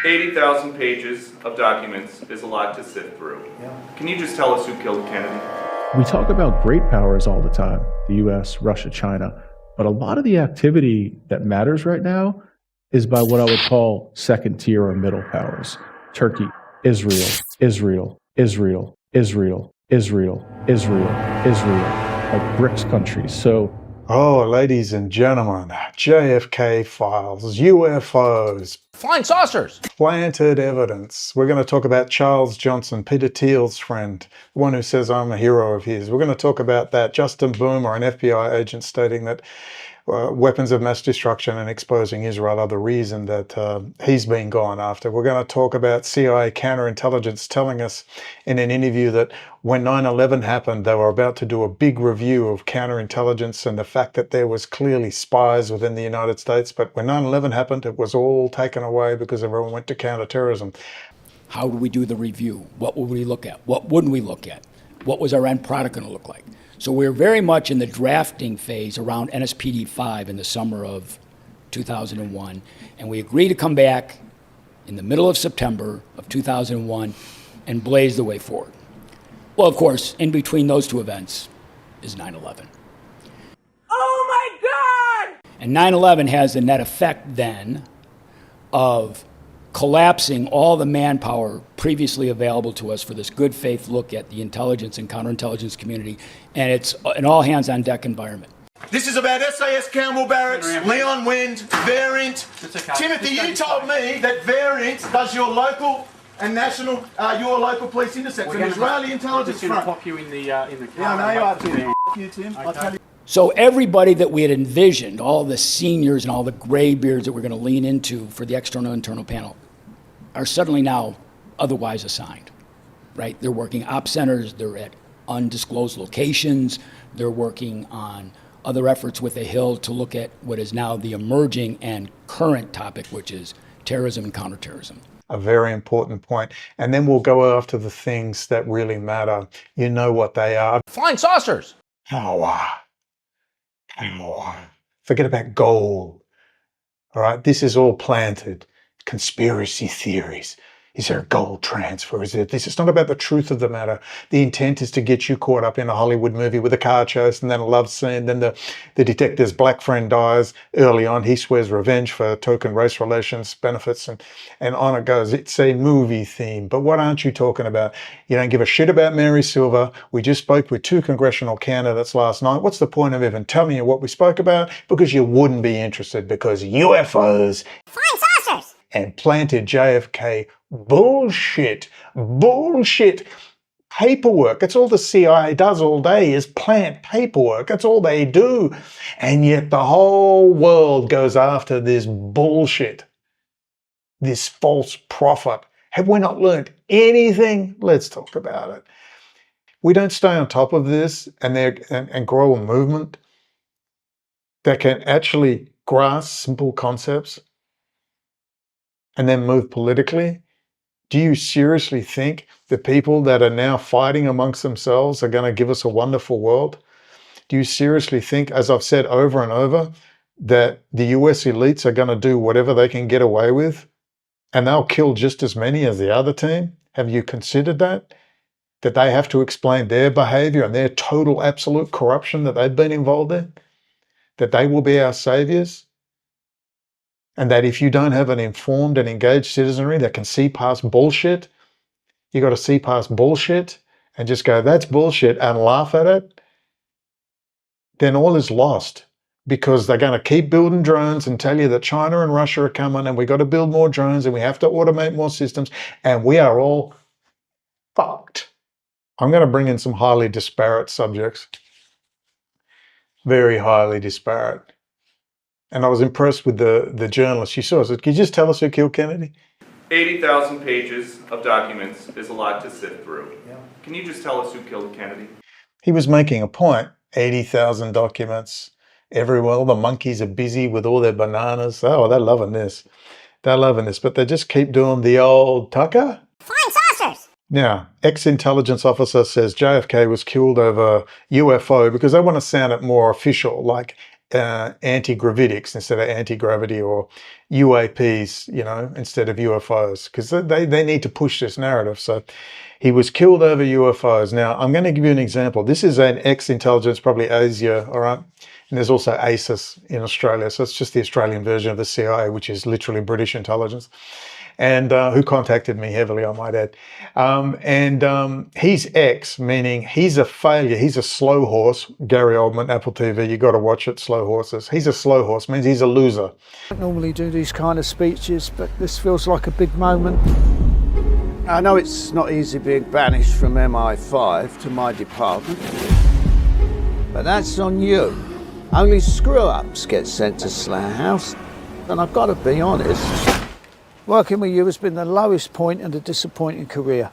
80,000 pages of documents is a lot to sift through. Can you just tell us who killed Kennedy? We talk about great powers all the time, the US, Russia, China, but a lot of the activity that matters right now is by what I would call second tier or middle powers. Turkey, Israel, Israel, Israel, Israel, Israel, Israel, Israel, like BRICS countries. So, oh, ladies and gentlemen, JFK files, UFOs, flying saucers, planted evidence. We're going to talk about Charles Johnson, Peter Thiel's friend, the one who says I'm a hero of his. We're going to talk about that. Justin Boomer, an FBI agent, stating that weapons of mass destruction and exposing Israel are the reason that he's been gone after. We're going to talk about CIA counterintelligence telling us in an interview that when 9/11 happened, they were about to do a big review of counterintelligence and the fact that there was clearly spies within the United States. But when 9/11 happened, it was all taken away because everyone went to counterterrorism. How do we do the review? What would we look at? What wouldn't we look at? What was our end product going to look like? So we're very much in the drafting phase around NSPD 5 in the summer of 2001, and we agreed to come back in the middle of September of 2001 and blaze the way forward. Well, of course, in between those two events is 9/11. Oh my God! And 9/11 has the net effect then of collapsing all the manpower previously available to us for this good faith look at the intelligence and counterintelligence community, and it's an all hands on deck environment. This is about SAS Campbell Barracks, Leon Wind, Variant. Timothy, you told me that Variant does your local and national, your local police intercepts, and Israeli intelligence front. Pop you in the car. Yeah, I know you are, Tim. You, Tim. I'll tell you. So everybody that we had envisioned, all the seniors and all the gray beards that we're going to lean into for the external internal panel, are suddenly now otherwise assigned, right? They're working op centers, they're at undisclosed locations, they're working on other efforts with the Hill to look at what is now the emerging and current topic, which is terrorism and counterterrorism. A very important point. And then we'll go after the things that really matter. You know what they are. Flying saucers. Power. Forget about gold. All right, this is all planted. Conspiracy theories. Is there a gold transfer? Is there this? It's not about the truth of the matter. The intent is to get you caught up in a Hollywood movie with a car chase and then a love scene. Then the detective's black friend dies early on. He swears revenge for token race relations benefits, and on it goes. It's a movie theme. But what aren't you talking about? You don't give a shit about Mary Silver. We just spoke with 2 congressional candidates last night. What's the point of even telling you what we spoke about? Because you wouldn't be interested, because UFOs, Flying saucers! and planted JFK bullshit paperwork. That's all the CIA does all day, is plant paperwork. That's all they do. And yet the whole world goes after this bullshit, this false prophet. Have we not learned anything? Let's talk about it. We don't stay on top of this and grow a movement that can actually grasp simple concepts and then move politically. Do you seriously think the people that are now fighting amongst themselves are going to give us a wonderful world? Do you seriously think, as I've said over and over, that the US elites are going to do whatever they can get away with and they'll kill just as many as the other team? Have you considered that? That they have to explain their behavior and their total absolute corruption that they've been involved in? That they will be our saviors? And that if you don't have an informed and engaged citizenry that can see past bullshit, you got to see past bullshit and just go, that's bullshit, and laugh at it, then all is lost, because they're going to keep building drones and tell you that China and Russia are coming and we got to build more drones and we have to automate more systems, and we are all fucked. I'm going to bring in some highly disparate subjects. Very highly disparate. And I was impressed with the journalist. You saw it. Could you just tell us who killed Kennedy? 80,000 pages of documents is a lot to sift through. Can you just tell us who killed Kennedy? He was making a point. 80,000 documents. Everywhere, all the monkeys are busy with all their bananas. Oh, they're loving this. They're loving this. But they just keep doing the old Tucker. Flying saucers! Now, ex-intelligence officer says JFK was killed over UFO because they want to sound it more official, like anti-gravitics instead of anti-gravity, or UAPs, you know, instead of UFOs, because they need to push this narrative. So he was killed over UFOs. Now, I'm going to give you an example. This is an ex-intelligence, probably Asia, all right? And there's also ASIS in Australia. So it's just the Australian version of the CIA, which is literally British intelligence, and who contacted me heavily, I might add. He's ex, meaning he's a failure. He's a slow horse. Gary Oldman, Apple TV, you got to watch it, Slow Horses. He's a slow horse, means he's a loser. I don't normally do these kind of speeches, but this feels like a big moment. I know it's not easy being banished from MI5 to my department, but that's on you. Only screw-ups get sent to Slough House, and I've got to be honest, working with you has been the lowest point in a disappointing career.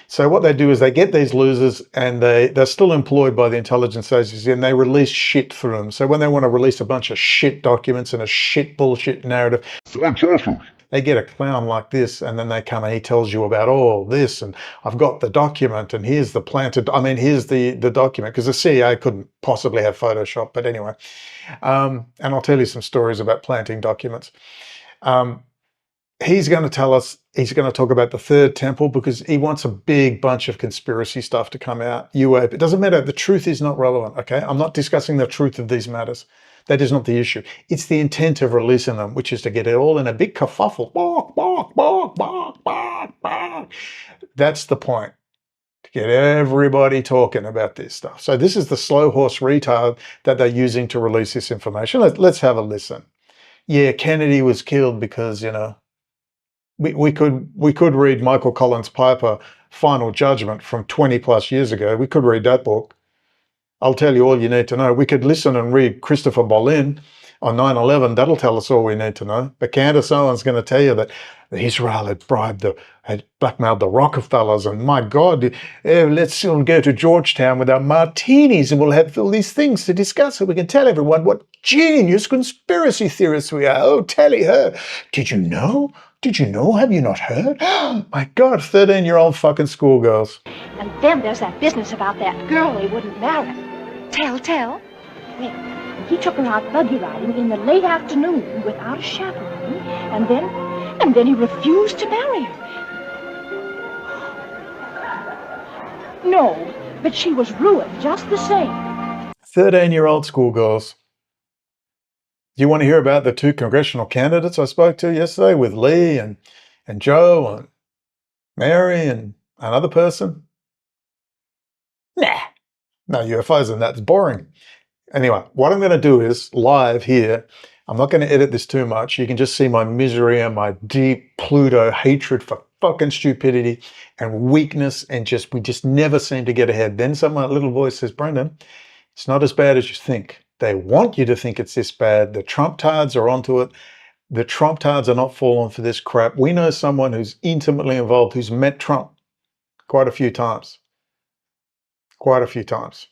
So what they do is they get these losers, and they're still employed by the intelligence agency, and they release shit through them. So when they want to release a bunch of shit documents and a shit bullshit narrative, they get a clown like this, and then they come and he tells you about all this, and I've got the document, and here's the planted, I mean, here's the document, because the CIA couldn't possibly have Photoshop, but anyway. And I'll tell you some stories about planting documents. He's going to tell us, he's going to talk about the third temple, because he wants a big bunch of conspiracy stuff to come out. It doesn't matter. The truth is not relevant, okay? I'm not discussing the truth of these matters. That is not the issue. It's the intent of releasing them, which is to get it all in a big kerfuffle. Bark, bark, bark, bark, bark, bark. That's the point. To get everybody talking about this stuff. So this is the slow horse retard that they're using to release this information. Let's have a listen. Yeah, Kennedy was killed because, you know, we could read Michael Collins Piper Final Judgment from 20 plus years ago. We could read that book. I'll tell you all you need to know. We could listen and read Christopher Bolin on 9/11. That'll tell us all we need to know. But Candace Owens is going to tell you that Israel had blackmailed the Rockefellers, and my God, let's all go to Georgetown with our martinis and we'll have all these things to discuss so we can tell everyone what genius conspiracy theorists we are. Oh, tally her. Did you know? Did you know? Have you not heard? My God, 13-year-old fucking schoolgirls. And then there's that business about that girl he wouldn't marry. Tell. Well, he took her out buggy riding in the late afternoon without a chaperone, and then he refused to marry her. No, but she was ruined just the same. 13-year-old schoolgirls. Do you want to hear about the two congressional candidates I spoke to yesterday with Lee and Joe and Mary and another person? Nah. No UFOs, and that's boring. Anyway, what I'm going to do is live here. I'm not going to edit this too much. You can just see my misery and my deep Pluto hatred for fucking stupidity and weakness, and we just never seem to get ahead. Then some little voice says, Brendan, it's not as bad as you think. They want you to think it's this bad. The Trump tards are onto it. The Trump tards are not falling for this crap. We know someone who's intimately involved, who's met Trump quite a few times. Quite a few times.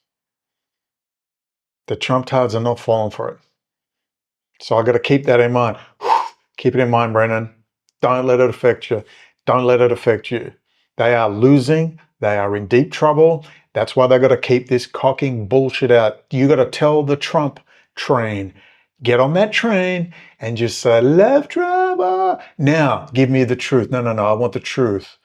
The Trump tards are not falling for it. So I've got to keep that in mind. Keep it in mind, Brennan. Don't let it affect you. Don't let it affect you. They are losing. They are in deep trouble. That's why they've got to keep this cocking bullshit out. You got to tell the Trump train, get on that train and just say, love Trump. Now, give me the truth. No, I want the truth.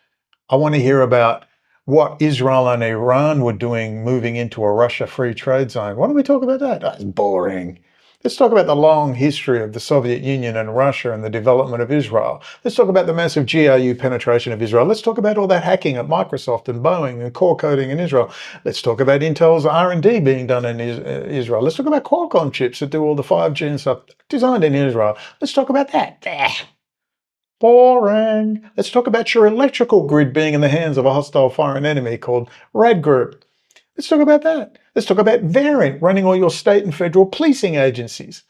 I want to hear about what Israel and Iran were doing moving into a Russia free trade zone. Why don't we talk about that? That's boring. Let's talk about the long history of the Soviet Union and Russia and the development of Israel. Let's talk about the massive GRU penetration of Israel. Let's talk about all that hacking at Microsoft and Boeing and core coding in Israel. Let's talk about Intel's R&D being done in Israel. Let's talk about Qualcomm chips that do all the 5G and stuff designed in Israel. Let's talk about that. Boring. Let's talk about your electrical grid being in the hands of a hostile foreign enemy called Rad Group. Let's talk about that. Let's talk about Variant running all your state and federal policing agencies.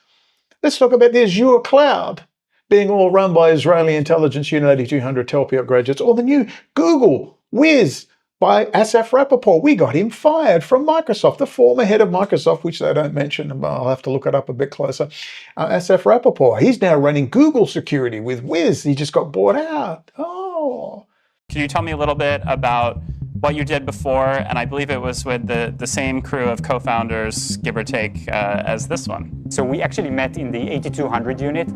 Let's talk about the Azure cloud being all run by Israeli intelligence Unit 8200 Talpiot graduates, or the new Google Whiz by Asaf Rappaport. We got him fired from Microsoft, the former head of Microsoft, which they don't mention, but I'll have to look it up a bit closer. Asaf Rappaport, he's now running Google security with Whiz. He just got bought out. Oh. Can you tell me a little bit about what you did before, and I believe it was with the same crew of co-founders, give or take, as this one. So we actually met in the 8200 unit.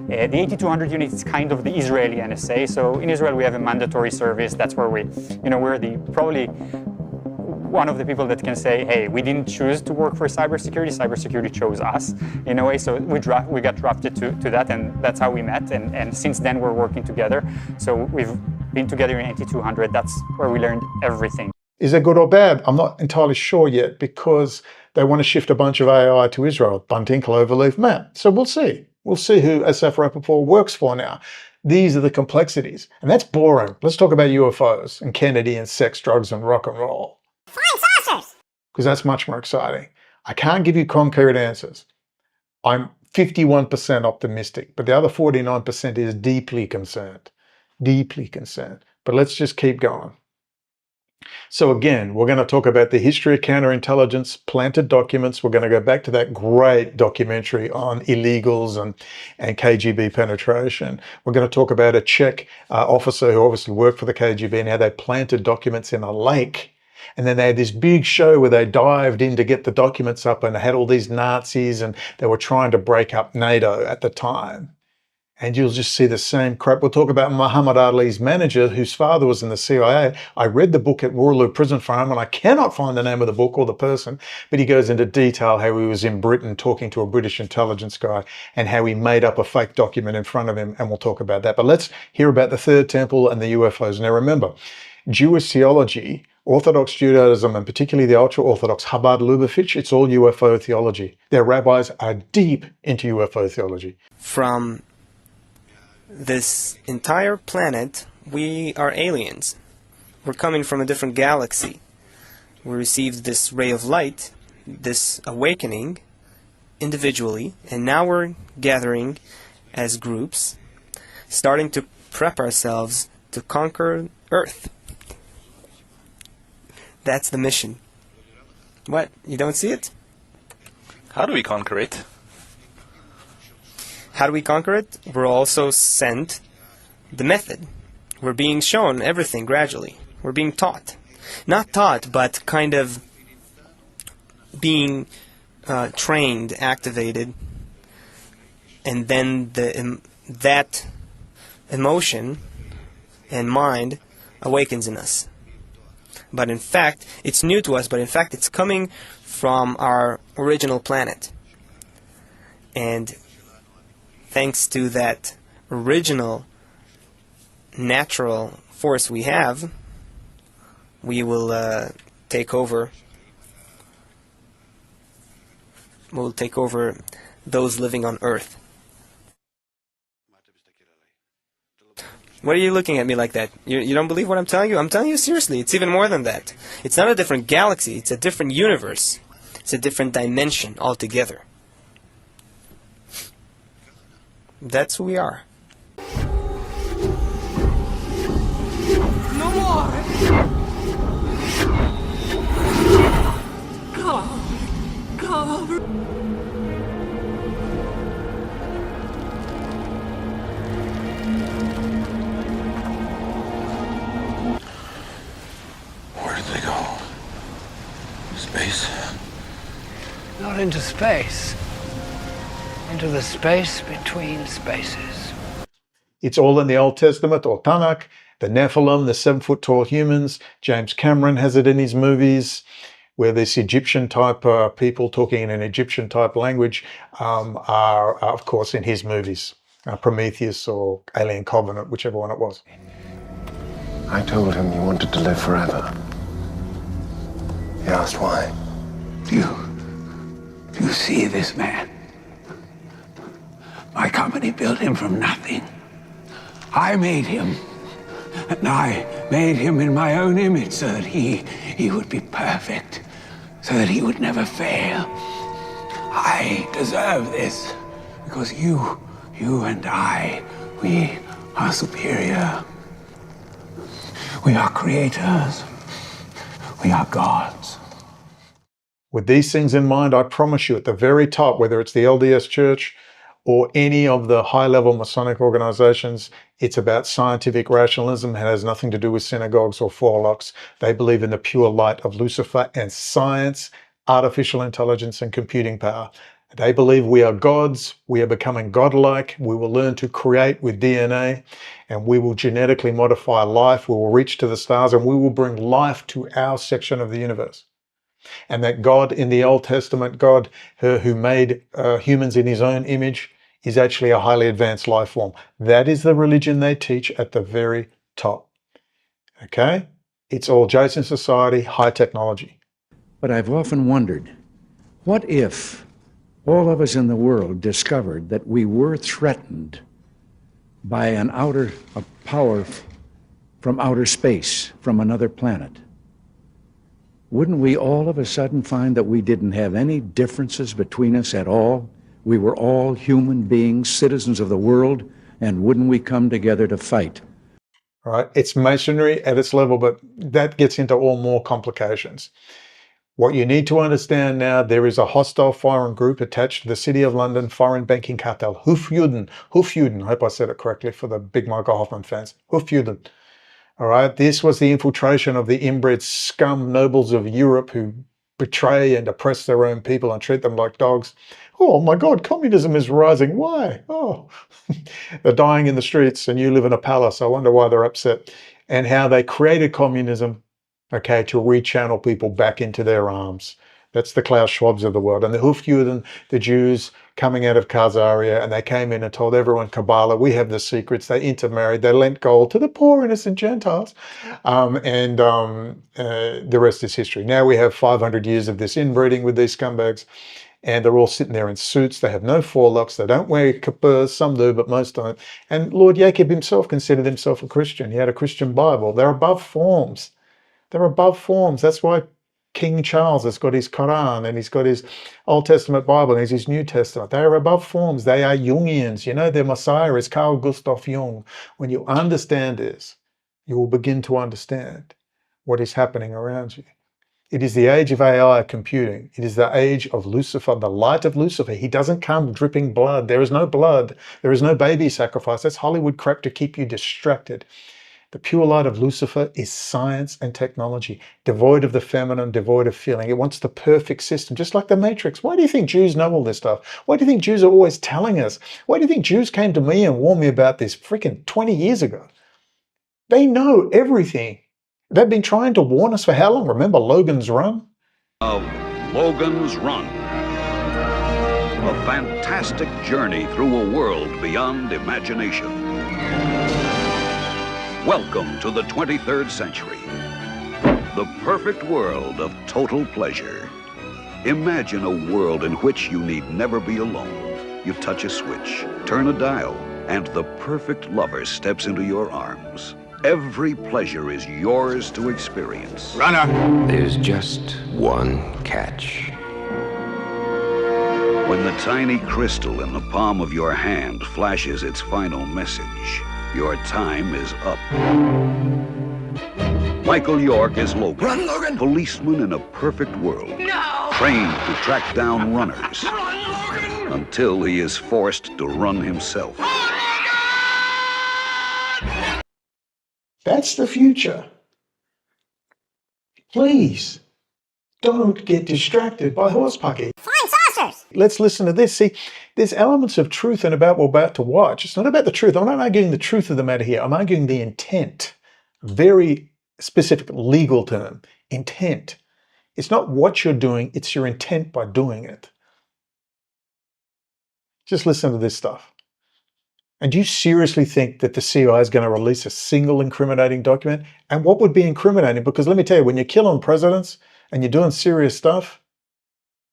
The 8200 unit is kind of the Israeli NSA. So in Israel we have a mandatory service. That's where we're probably one of the people that can say, hey, we didn't choose to work for cybersecurity. Cybersecurity chose us in a way. So we got drafted to that, and that's how we met. And since then we're working together. So we've been together in 8200. That's where we learned everything. Is it good or bad? I'm not entirely sure yet, because they want to shift a bunch of AI to Israel. Bunting, Cloverleaf, Matt. So we'll see. We'll see who Asaf Rappaport works for now. These are the complexities. And that's boring. Let's talk about UFOs and Kennedy and sex, drugs and rock and roll. Flying saucers! Because that's much more exciting. I can't give you concrete answers. I'm 51% optimistic, but the other 49% is deeply concerned. Deeply concerned. But let's just keep going. So again, we're going to talk about the history of counterintelligence, planted documents. We're going to go back to that great documentary on illegals and KGB penetration. We're going to talk about a Czech officer who obviously worked for the KGB and how they planted documents in a lake. And then they had this big show where they dived in to get the documents up, and they had all these Nazis, and they were trying to break up NATO at the time. And you'll just see the same crap. We'll talk about Muhammad Ali's manager, whose father was in the CIA. I read the book at Waterloo Prison Farm, and I cannot find the name of the book or the person, but he goes into detail how he was in Britain talking to a British intelligence guy and how he made up a fake document in front of him, and we'll talk about that. But let's hear about the Third Temple and the UFOs. Now remember, Jewish theology, Orthodox Judaism, and particularly the ultra-Orthodox Chabad Lubavitch, it's all UFO theology. Their rabbis are deep into UFO theology. From this entire planet, we are aliens. We're coming from a different galaxy. We received this ray of light, this awakening, individually, and now we're gathering as groups, starting to prep ourselves to conquer Earth. That's the mission. What? You don't see it? How do we conquer it? How do we conquer it? We're also sent the method. We're being shown everything gradually. We're being taught. Not taught, but kind of being trained, activated, and then that emotion and mind awakens in us. But in fact, it's new to us, but in fact it's coming from our original planet. And thanks to that original natural force we have, we will take over. We'll take over those living on Earth. What are you looking at me like that? You don't believe what I'm telling you? I'm telling you seriously. It's even more than that. It's not a different galaxy. It's a different universe. It's a different dimension altogether. That's who we are. No more! Cover! Where did they go? Space? Not into space. Into the space between spaces. It's all in the Old Testament or Tanakh, the Nephilim, the 7-foot-tall humans. James Cameron has it in his movies, where this Egyptian-type people talking in an Egyptian-type language are, of course, in his movies. Prometheus or Alien Covenant, whichever one it was. I told him you wanted to live forever. He asked why. Do you see this man? My company built him from nothing. I made him. And I made him in my own image so that he would be perfect. So that he would never fail. I deserve this. Because you and I, we are superior. We are creators. We are gods. With these things in mind, I promise you at the very top, whether it's the LDS Church or any of the high-level Masonic organizations. It's about scientific rationalism. It has nothing to do with synagogues or forelocks. They believe in the pure light of Lucifer and science, artificial intelligence, and computing power. They believe we are gods, we are becoming godlike, we will learn to create with DNA, and we will genetically modify life, we will reach to the stars, and we will bring life to our section of the universe. And that God in the Old Testament, God who made humans in his own image, is actually a highly advanced life form. That is the religion they teach at the very top. Okay? It's all Jason society, high technology. But I've often wondered, what if all of us in the world discovered that we were threatened by a power from outer space, from another planet? Wouldn't we all of a sudden find that we didn't have any differences between us at all? We were all human beings, citizens of the world, and wouldn't we come together to fight? All right, it's masonry at its level, but that gets into all more complications. What you need to understand now, there is a hostile foreign group attached to the City of London foreign banking cartel, Hufjuden, I hope I said it correctly for the big Michael Hoffman fans, Hufjuden. All right, this was the infiltration of the inbred scum nobles of Europe who betray and oppress their own people and treat them like dogs. Oh my God, communism is rising. Why? Oh, they're dying in the streets and you live in a palace. I wonder why they're upset. And how they created communism, okay, to rechannel people back into their arms. That's the Klaus Schwabs of the world. And the Hufjuden, the Jews coming out of Khazaria, and they came in and told everyone, Kabbalah, we have the secrets. They intermarried, they lent gold to the poor innocent Gentiles. The rest is history. Now we have 500 years of this inbreeding with these scumbags, and they're all sitting there in suits. They have no forelocks. They don't wear kippahs. Some do, but most don't. And Lord Jacob himself considered himself a Christian. He had a Christian Bible. They're above forms. They're above forms. That's why King Charles has got his Quran and he's got his Old Testament Bible and his New Testament. They are above forms. They are Jungians. You know, their Messiah is Carl Gustav Jung. When you understand this, you will begin to understand what is happening around you. It is the age of AI computing. It is the age of Lucifer, the light of Lucifer. He doesn't come dripping blood. There is no blood. There is no baby sacrifice. That's Hollywood crap to keep you distracted. The pure light of Lucifer is science and technology, devoid of the feminine, devoid of feeling. It wants the perfect system, just like the Matrix. Why do you think Jews know all this stuff? Why do you think Jews are always telling us? Why do you think Jews came to me and warned me about this freaking 20 years ago? They know everything. They've been trying to warn us for how long? Remember Logan's Run? Logan's Run. A fantastic journey through a world beyond imagination. Welcome to the 23rd century. The perfect world of total pleasure. Imagine a world in which you need never be alone. You touch a switch, turn a dial, and the perfect lover steps into your arms. Every pleasure is yours to experience. Runner! There's just one catch. When the tiny crystal in the palm of your hand flashes its final message, your time is up. Michael York is Logan. Run, Logan! Policeman in a perfect world. No! Trained to track down runners. Run, Logan! Until he is forced to run himself. That's the future. Please, don't get distracted by horsepucky. Flying saucers! Let's listen to this. See, there's elements of truth in about what we're about to watch. It's not about the truth. I'm not arguing the truth of the matter here. I'm arguing the intent. Very specific legal term. Intent. It's not what you're doing, it's your intent by doing it. Just listen to this stuff. And do you seriously think that the CIA is going to release a single incriminating document? And what would be incriminating? Because let me tell you, when you're killing presidents and you're doing serious stuff,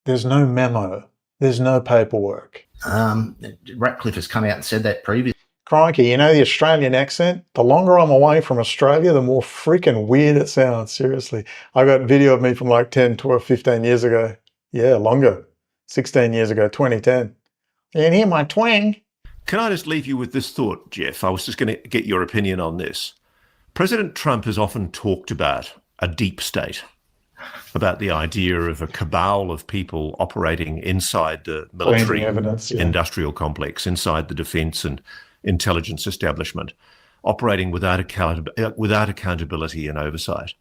there's no memo. There's no paperwork. Ratcliffe has come out and said that previously. Crikey, you know the Australian accent? The longer I'm away from Australia, the more freaking weird it sounds, seriously. I got video of me from like 10, 12, 15 years ago. Yeah, longer. 16 years ago, 2010. You can hear my twang. Can I just leave you with this thought, Jeff? I was just going to get your opinion on this. President Trump has often talked about a deep state. about the idea of a cabal of people operating inside the Gleaning military evidence, yeah. industrial complex, inside the defence and intelligence establishment, operating without accountability and oversight.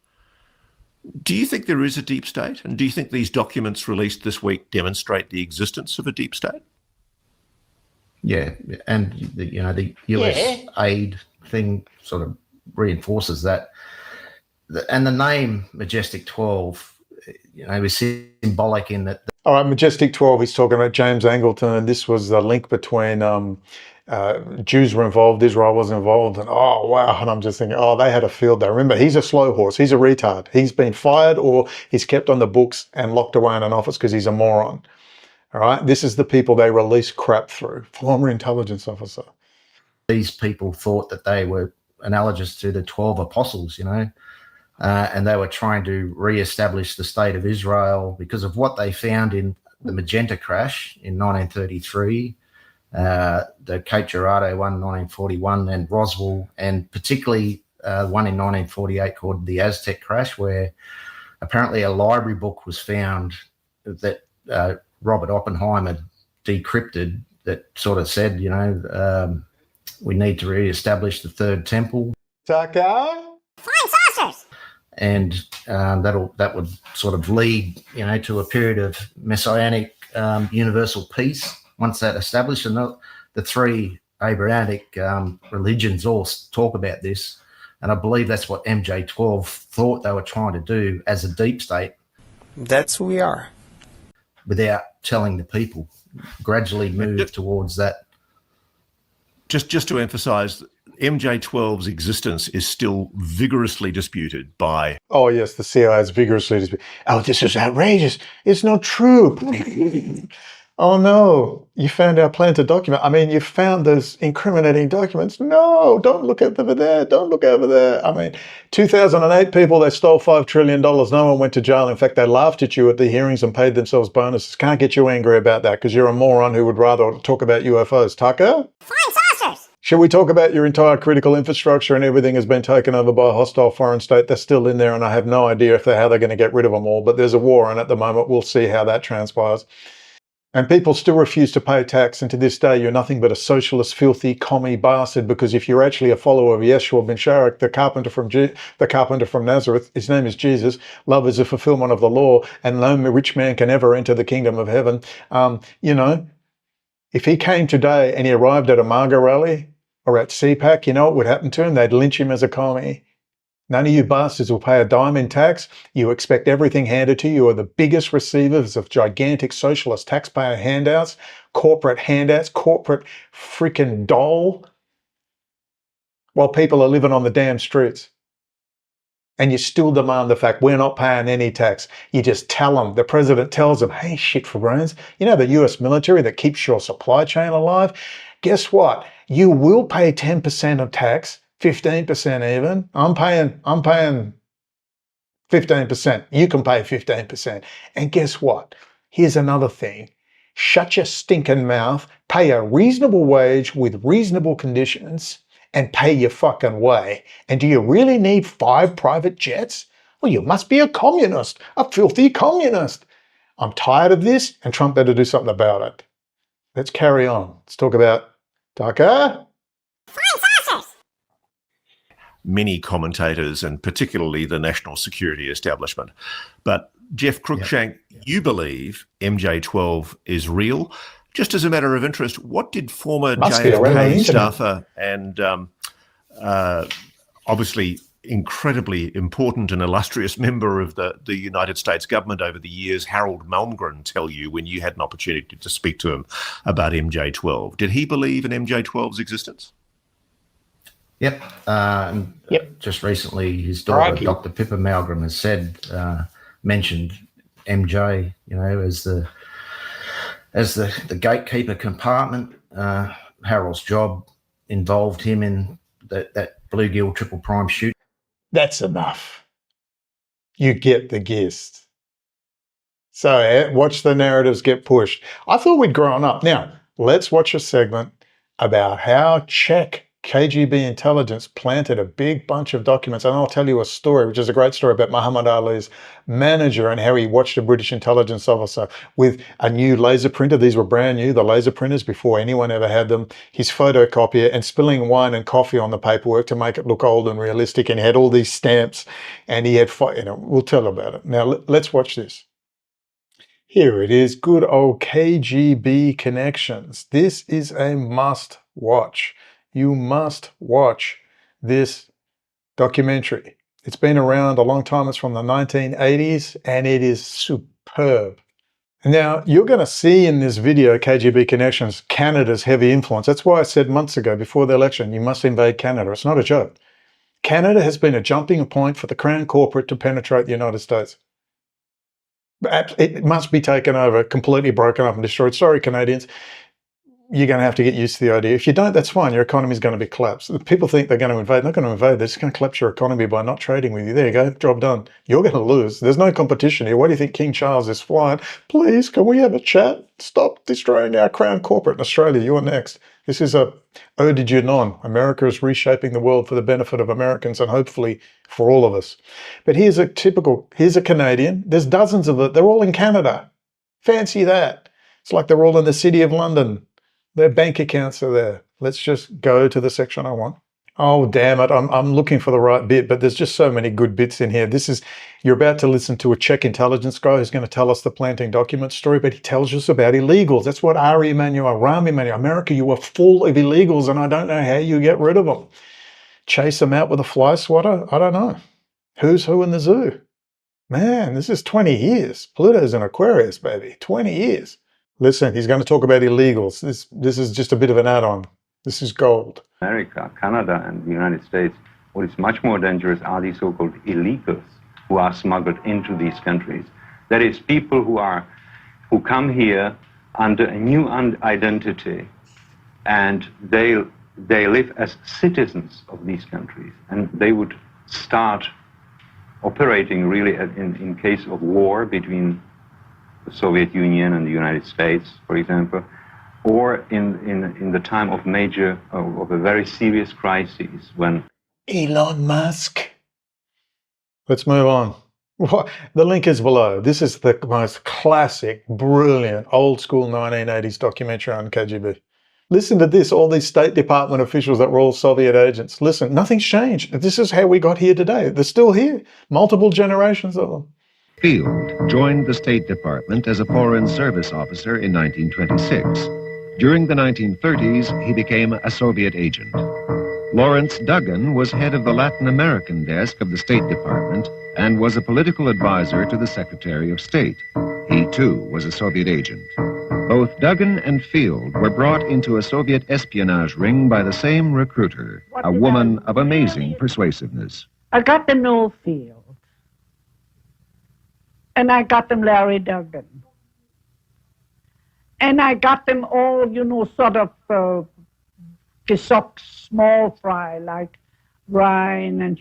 Do you think there is a deep state? And do you think these documents released this week demonstrate the existence of a deep state? Yeah, and the US aid thing sort of reinforces that. And the name Majestic 12, is symbolic in that. All right, Majestic 12, he's talking about James Angleton, and this was the link between Jews were involved, Israel wasn't involved, and oh, wow. And I'm just thinking, oh, they had a field day. Remember, he's a slow horse. He's a retard. He's been fired or he's kept on the books and locked away in an office because he's a moron. All right, this is the people they release crap through. Former intelligence officer. These people thought that they were analogous to the 12 apostles, and they were trying to re-establish the state of Israel because of what they found in the Magenta crash in 1933, the Cape Girardeau one in 1941, and Roswell, and particularly one in 1948 called the Aztec crash, where apparently a library book was found that Robert Oppenheimer decrypted that sort of said, we need to re-establish the third temple. Tucker? Flying saucers! And that would sort of lead, to a period of messianic universal peace once that established. And the three Abrahamic religions all talk about this. And I believe that's what MJ12 thought they were trying to do as a deep state. That's who we are. Without telling the people, gradually move towards that. Just to emphasise, MJ12's existence is still vigorously disputed by... Oh, yes, the CIA is vigorously disputed. Oh, this is outrageous. It's not true. Oh, no, you found our planted document. I mean, you found those incriminating documents. No, don't look over there. Don't look over there. I mean, 2008 people, they stole $5 trillion. No one went to jail. In fact, they laughed at you at the hearings and paid themselves bonuses. Can't get you angry about that because you're a moron who would rather talk about UFOs. Tucker? Flying saucers! Should we talk about your entire critical infrastructure and everything has been taken over by a hostile foreign state? They're still in there and I have no idea how they're going to get rid of them all. But there's a war on at the moment. We'll see how that transpires. And people still refuse to pay tax, and to this day you're nothing but a socialist, filthy, commie bastard, because if you're actually a follower of Yeshua ben Sharak, the carpenter from Nazareth, his name is Jesus, love is a fulfillment of the law, and no rich man can ever enter the kingdom of heaven. If he came today and he arrived at a MAGA rally or at CPAC, you know what would happen to him? They'd lynch him as a commie. None of you bastards will pay a dime in tax. You expect everything handed to you. You are the biggest receivers of gigantic socialist taxpayer handouts, corporate freaking dole, while people are living on the damn streets. And you still demand the fact we're not paying any tax. You just tell them, the president tells them, hey, shit for brains, the US military that keeps your supply chain alive, guess what? You will pay 10% of tax, 15% even. I'm paying 15%. You can pay 15%. And guess what? Here's another thing. Shut your stinking mouth, pay a reasonable wage with reasonable conditions, and pay your fucking way. And do you really need 5 private jets? Well, you must be a communist, a filthy communist. I'm tired of this, and Trump better do something about it. Let's carry on. Let's talk about Tucker. Many commentators, and particularly the national security establishment. But Jeff Cruikshank, you believe MJ12 is real. Just as a matter of interest, what did former JFK staffer and obviously incredibly important and illustrious member of the United States government over the years, Harold Malmgren, tell you when you had an opportunity to speak to him about MJ12? Did he believe in MJ12's existence? Yep. Just recently, his daughter, Dr. Pippa Malmgren, has mentioned MJ, as the gatekeeper compartment. Harold's job involved him in that bluegill triple prime shoot. That's enough. You get the gist. So watch the narratives get pushed. I thought we'd grown up. Now, let's watch a segment about how Czech KGB intelligence planted a big bunch of documents. And I'll tell you a story, which is a great story about Muhammad Ali's manager and how he watched a British intelligence officer with a new laser printer. These were brand new, the laser printers, before anyone ever had them. His photocopier, and spilling wine and coffee on the paperwork to make it look old and realistic. And he had all these stamps, and he had, we'll tell about it. Now, let's watch this. Here it is, good old KGB connections. This is a must watch. You must watch this documentary. It's been around a long time. It's from the 1980s, and it is superb. Now, you're going to see in this video, KGB Connections, Canada's heavy influence. That's why I said months ago, before the election, you must invade Canada. It's not a joke. Canada has been a jumping point for the Crown corporate to penetrate the United States. It must be taken over, completely broken up and destroyed. Sorry, Canadians. You're going to have to get used to the idea. If you don't, that's fine. Your economy is going to be collapsed. People think they're going to invade. They're not going to invade. They're just going to collapse your economy by not trading with you. There you go. Job done. You're going to lose. There's no competition here. Why do you think King Charles is flying? Please, can we have a chat? Stop destroying our crown corporate in Australia. You're next. This is a ode de non. America is reshaping the world for the benefit of Americans and hopefully for all of us. But here's a Canadian. There's dozens of it. They're all in Canada. Fancy that. It's like they're all in the city of London. Their bank accounts are there. Let's just go to the section I want. Oh, damn it. I'm looking for the right bit, but there's just so many good bits in here. You're about to listen to a Czech intelligence guy who's going to tell us the planting documents story, but he tells us about illegals. That's what Rahm Emanuel. America, you are full of illegals, and I don't know how you get rid of them. Chase them out with a fly swatter? I don't know. Who's who in the zoo? Man, this is 20 years. Pluto's in Aquarius, baby. 20 years. Listen, he's going to talk about illegals. This is just a bit of an add-on. This is gold. America, Canada, and the United States, what is much more dangerous are the so-called illegals who are smuggled into these countries. That is, people who come here under a new identity, and they live as citizens of these countries, and they would start operating really in case of war between the Soviet Union and the United States, for example, or in the time of a very serious crisis when Elon Musk. Let's move on. The link is below. This is the most classic, brilliant, old school 1980s documentary on KGB. Listen to this, all these State Department officials that were all Soviet agents. Listen, nothing's changed. This is how we got here today. They're still here. Multiple generations of them. Field joined the State Department as a Foreign Service officer in 1926. During the 1930s, he became a Soviet agent. Lawrence Duggan was head of the Latin American desk of the State Department and was a political advisor to the Secretary of State. He, too, was a Soviet agent. Both Duggan and Field were brought into a Soviet espionage ring by the same recruiter, a woman of amazing persuasiveness. I got them Noel Field. And I got them Larry Duggan. And I got them all, sort of small fry, like Ryan and,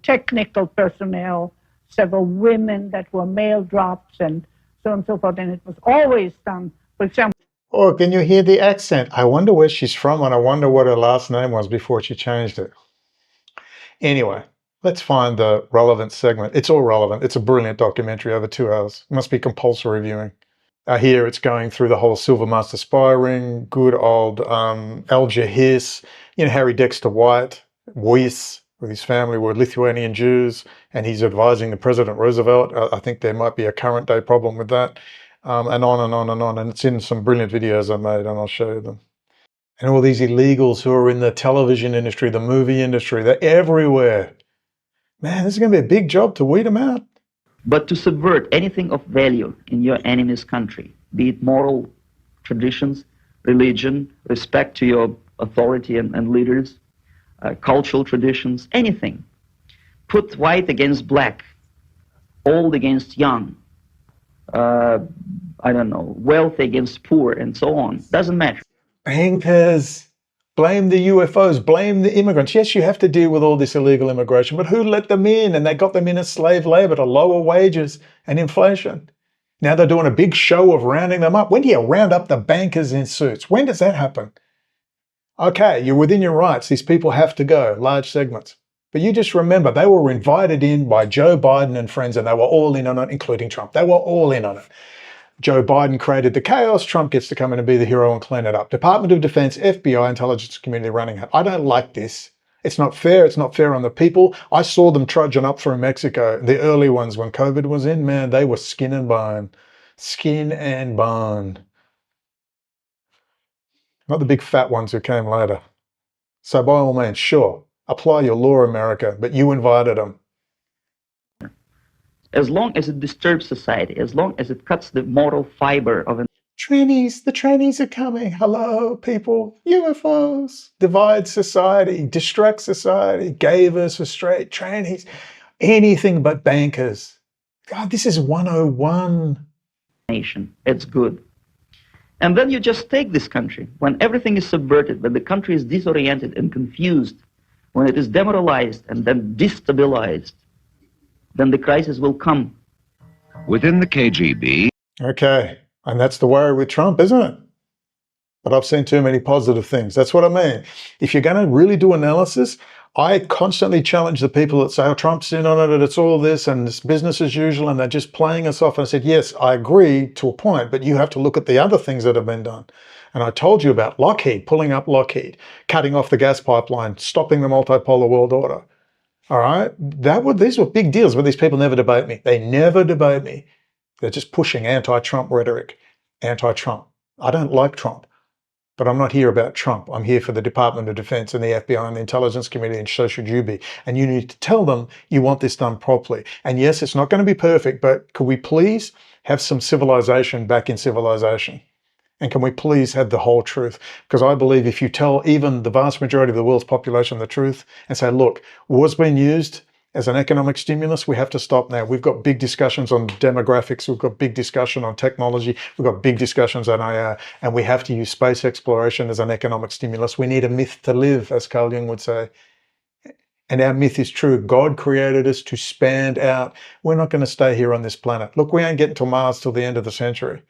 technical personnel, several women that were mail drops and so on and so forth. And it was always done, for example. Oh, can you hear the accent? I wonder where she's from, and I wonder what her last name was before she changed it. Anyway. Let's find the relevant segment. It's all relevant. It's a brilliant documentary over 2 hours. It must be compulsory viewing. Here it's going through the whole Silver Master spy ring, good old Alger Hiss, Harry Dexter White, Weiss, with his family were Lithuanian Jews, and he's advising the President Roosevelt. I think there might be a current day problem with that, and on and on and on. And it's in some brilliant videos I made, and I'll show you them. And all these illegals who are in the television industry, the movie industry, they're everywhere. Man, this is going to be a big job to weed them out. But to subvert anything of value in your enemy's country, be it moral traditions, religion, respect to your authority and leaders, cultural traditions, anything. Put white against black, old against young, wealthy against poor, and so on. Doesn't matter. Bankers. Blame the UFOs, blame the immigrants. Yes, you have to deal with all this illegal immigration, but who let them in? And they got them in as slave labor to lower wages and inflation. Now they're doing a big show of rounding them up. When do you round up the bankers in suits? When does that happen? Okay, you're within your rights. These people have to go, large segments. But you just remember, they were invited in by Joe Biden and friends, and they were all in on it, including Trump. They were all in on it. Joe Biden created the chaos. Trump gets to come in and be the hero and clean it up. Department of Defense, FBI, intelligence community running it. I don't like this. It's not fair. It's not fair on the people. I saw them trudging up through Mexico. The early ones when COVID was in, man, they were skin and bone. Skin and bone. Not the big fat ones who came later. So by all means, sure, apply your law, America, but you invited them. As long as it disturbs society, as long as it cuts the moral fiber of an Trannies, the trannies are coming. Hello, people. UFOs. Divide society, distract society, gay versus straight, trannies, anything but bankers. God, this is 101. nation, it's good. And then you just take this country, when everything is subverted, when the country is disoriented and confused, when it is demoralized and then destabilized, then the crisis will come. Within the KGB, Okay, and that's the worry with Trump, isn't it? But I've seen too many positive things. That's what I mean. If you're going to really do analysis, I constantly challenge the people that say, oh, Trump's in on it, and it's all this, and it's business as usual, and they're just playing us off. And I said, yes, I agree to a point, but you have to look at the other things that have been done. And I told you about Lockheed, pulling up Lockheed, cutting off the gas pipeline, stopping the multipolar world order. All right? These were big deals, but these people never debate me. They never debate me. They're just pushing anti-Trump rhetoric, anti-Trump. I don't like Trump. But I'm not here about Trump. I'm here for the Department of Defense and the FBI and the intelligence community, and so should you be. And you need to tell them you want this done properly. And yes, it's not going to be perfect, but could we please have some civilization back in civilization? And can we please have the whole truth? Because I believe if you tell even the vast majority of the world's population the truth and say, look, war's been used as an economic stimulus, we have to stop now. We've got big discussions on demographics. We've got big discussion on technology. We've got big discussions on AI, and we have to use space exploration as an economic stimulus. We need a myth to live, as Carl Jung would say. And our myth is true. God created us to span out. We're not going to stay here on this planet. Look, we ain't getting to Mars till the end of the century.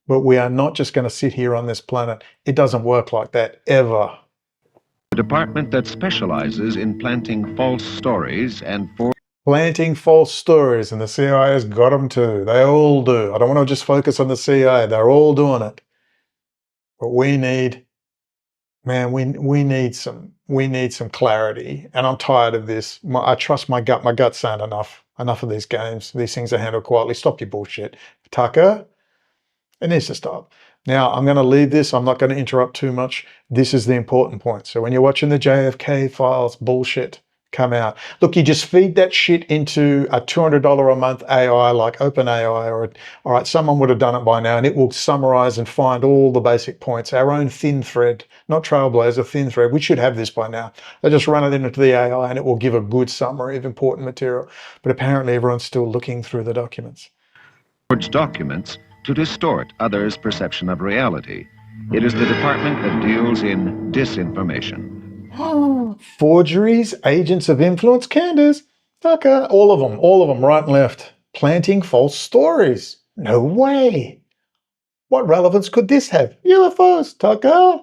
But we are not just going to sit here on this planet. It doesn't work like that, ever. a department that specializes in planting false stories and planting false stories, and the CIA has got them too. They all do. I don't want to just focus on the CIA. They're all doing it. But we need, man, we need some clarity. And I'm tired of this. I trust my gut. My gut's saying enough of these games. These things are handled quietly. Stop your bullshit. Tucker, it needs to stop. Now, I'm going to leave this. I'm not going to interrupt too much. This is the important point. So when you're watching the JFK files bullshit come out, look, you just feed that shit into a $200 a month AI like OpenAI, or all right, someone would have done it by now, and it will summarize and find all the basic points. Our own thin thread, not Trailblazer, thin thread. We should have this by now. They just run it into the AI and it will give a good summary of important material. But apparently everyone's still looking through the documents. forged documents to distort others' perception of reality. It is the department that deals in disinformation. Forgeries, agents of influence, Candace, Tucker, all of them, right and left. Planting false stories. No way. What relevance could this have? UFOs, Tucker.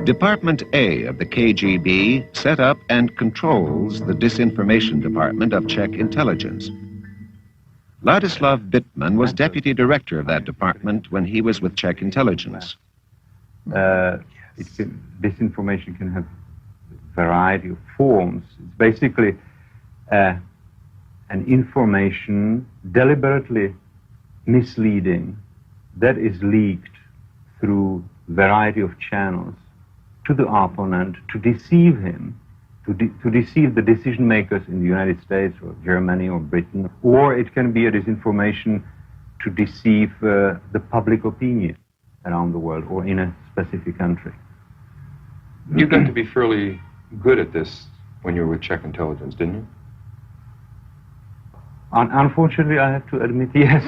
Department A of the KGB set up and controls the disinformation department of Czech intelligence. Ladislav Bittman was deputy director of that department when he was with Czech intelligence. Disinformation can have a variety of forms. It's basically an information deliberately misleading that is leaked through a variety of channels to the opponent to deceive him, to deceive the decision makers in the United States or Germany or Britain, or it can be a disinformation to deceive the public opinion around the world or in a specific country. You got to be fairly good at this when you were with Czech intelligence, didn't you? Unfortunately, I have to admit, yes.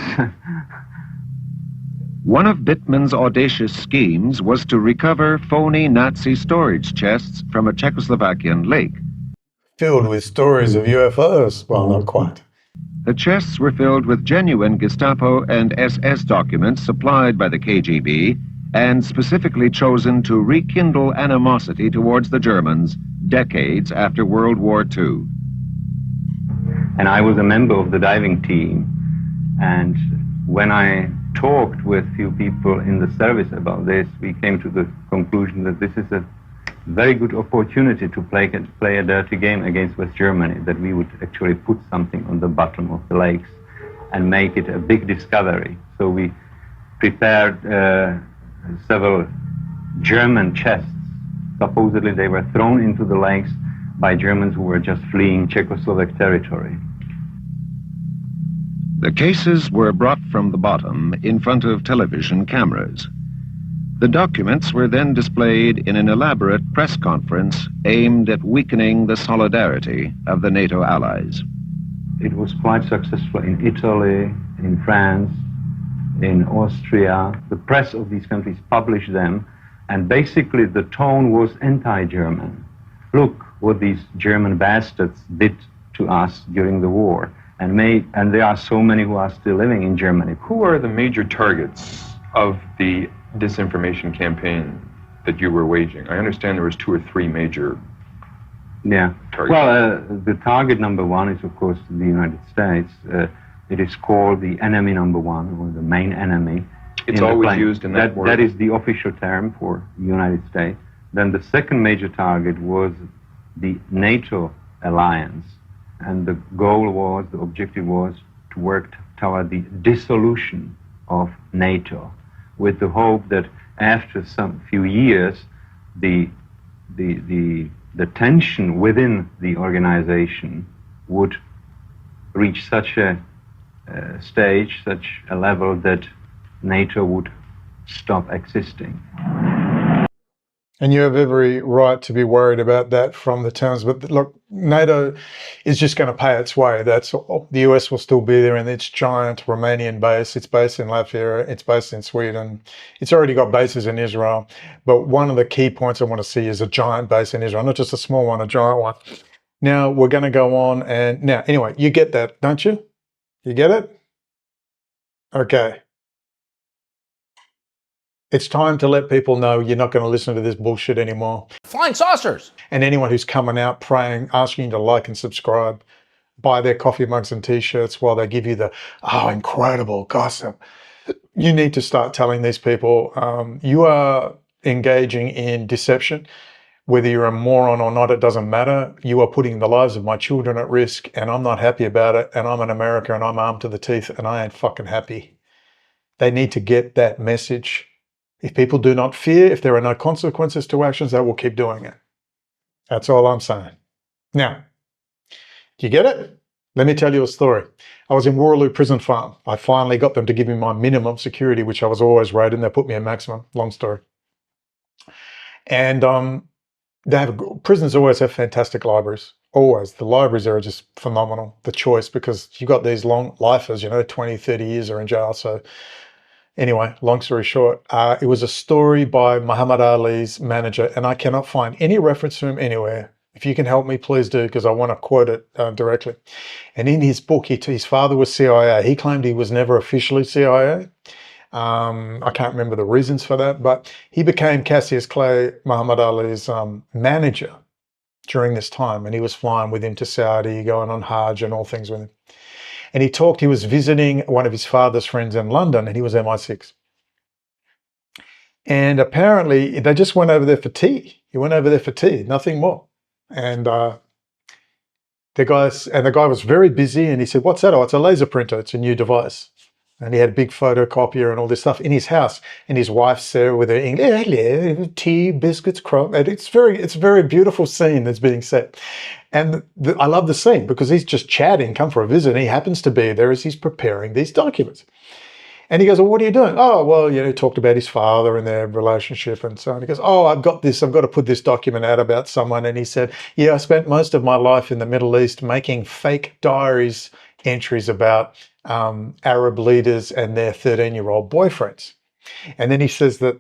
One of Bittman's audacious schemes was to recover phony Nazi storage chests from a Czechoslovakian lake. Filled with stories of UFOs. Well, not quite. The chests were filled with genuine Gestapo and SS documents supplied by the KGB and specifically chosen to rekindle animosity towards the Germans decades after World War II. And I was a member of the diving team, and when I talked with few people in the service about this, we came to the conclusion that this is a very good opportunity to play a dirty game against West Germany, that we would actually put something on the bottom of the lakes and make it a big discovery. So we prepared several German chests. Supposedly they were thrown into the lakes by Germans who were just fleeing Czechoslovak territory. The cases were brought from the bottom in front of television cameras. The documents were then displayed in an elaborate press conference aimed at weakening the solidarity of the NATO allies. It was quite successful in Italy, in France, in Austria. The press of these countries published them, and basically the tone was anti-German. Look what these German bastards did to us during the war. And there are so many who are still living in Germany. Who are the major targets of the disinformation campaign that you were waging? I understand there was 2 or 3 major targets. Well, the target number one is, of course, the United States. It is called the enemy number one, or the main enemy. It's always used in that word. That is the official term for the United States. Then the second major target was the NATO alliance. And the objective was to work toward the dissolution of NATO, with the hope that after some few years, the tension within the organization would reach such a stage, such a level that NATO would stop existing. And you have every right to be worried about that from the terms. But look, NATO is just going to pay its way. That's all. The US will still be there in its giant Romanian base. It's based in Latvia. It's based in Sweden. It's already got bases in Israel. But one of the key points I want to see is a giant base in Israel, not just a small one, a giant one. Now, we're going to go on and now, anyway, you get that, don't you? You get it? Okay. It's time to let people know you're not going to listen to this bullshit anymore. Flying saucers! And anyone who's coming out praying, asking you to like and subscribe, buy their coffee mugs and t-shirts while they give you the, incredible gossip. You need to start telling these people you are engaging in deception. Whether you're a moron or not, it doesn't matter. You are putting the lives of my children at risk, and I'm not happy about it. And I'm in America and I'm armed to the teeth and I ain't fucking happy. They need to get that message. If people do not fear, if there are no consequences to actions, they will keep doing it. That's all I'm saying. Now, do you get it? Let me tell you a story. I was in Waterloo Prison Farm. I finally got them to give me my minimum security, which I was always rated, and they put me in maximum. Long story. And prisons always have fantastic libraries. Always. The libraries there are just phenomenal. The choice, because you've got these long lifers, 20, 30 years are in jail. So anyway, long story short, it was a story by Muhammad Ali's manager, and I cannot find any reference to him anywhere. If you can help me, please do, because I want to quote it directly. And in his book, his father was CIA. He claimed he was never officially CIA. I can't remember the reasons for that, but he became Cassius Clay, Muhammad Ali's manager during this time, and he was flying with him to Saudi, going on Hajj and all things with him. And he was visiting one of his father's friends in London, and he was MI6. And apparently they just went over there for tea. He went over there for tea, nothing more. And the guy was very busy, and he said, "What's that?" "Oh, it's a laser printer. It's a new device." And he had a big photocopier and all this stuff in his house. And his wife's there with her English, tea, biscuits, and it's a very beautiful scene that's being set. And I love the scene because he's just chatting, come for a visit, and he happens to be there as he's preparing these documents. And he goes, "Well, what are you doing?" "Oh, well, he talked about his father and their relationship and so on." He goes, "Oh, I've got to put this document out about someone." And he said, "Yeah, I spent most of my life in the Middle East making fake diaries entries about Arab leaders and their 13-year-old boyfriends." And then he says that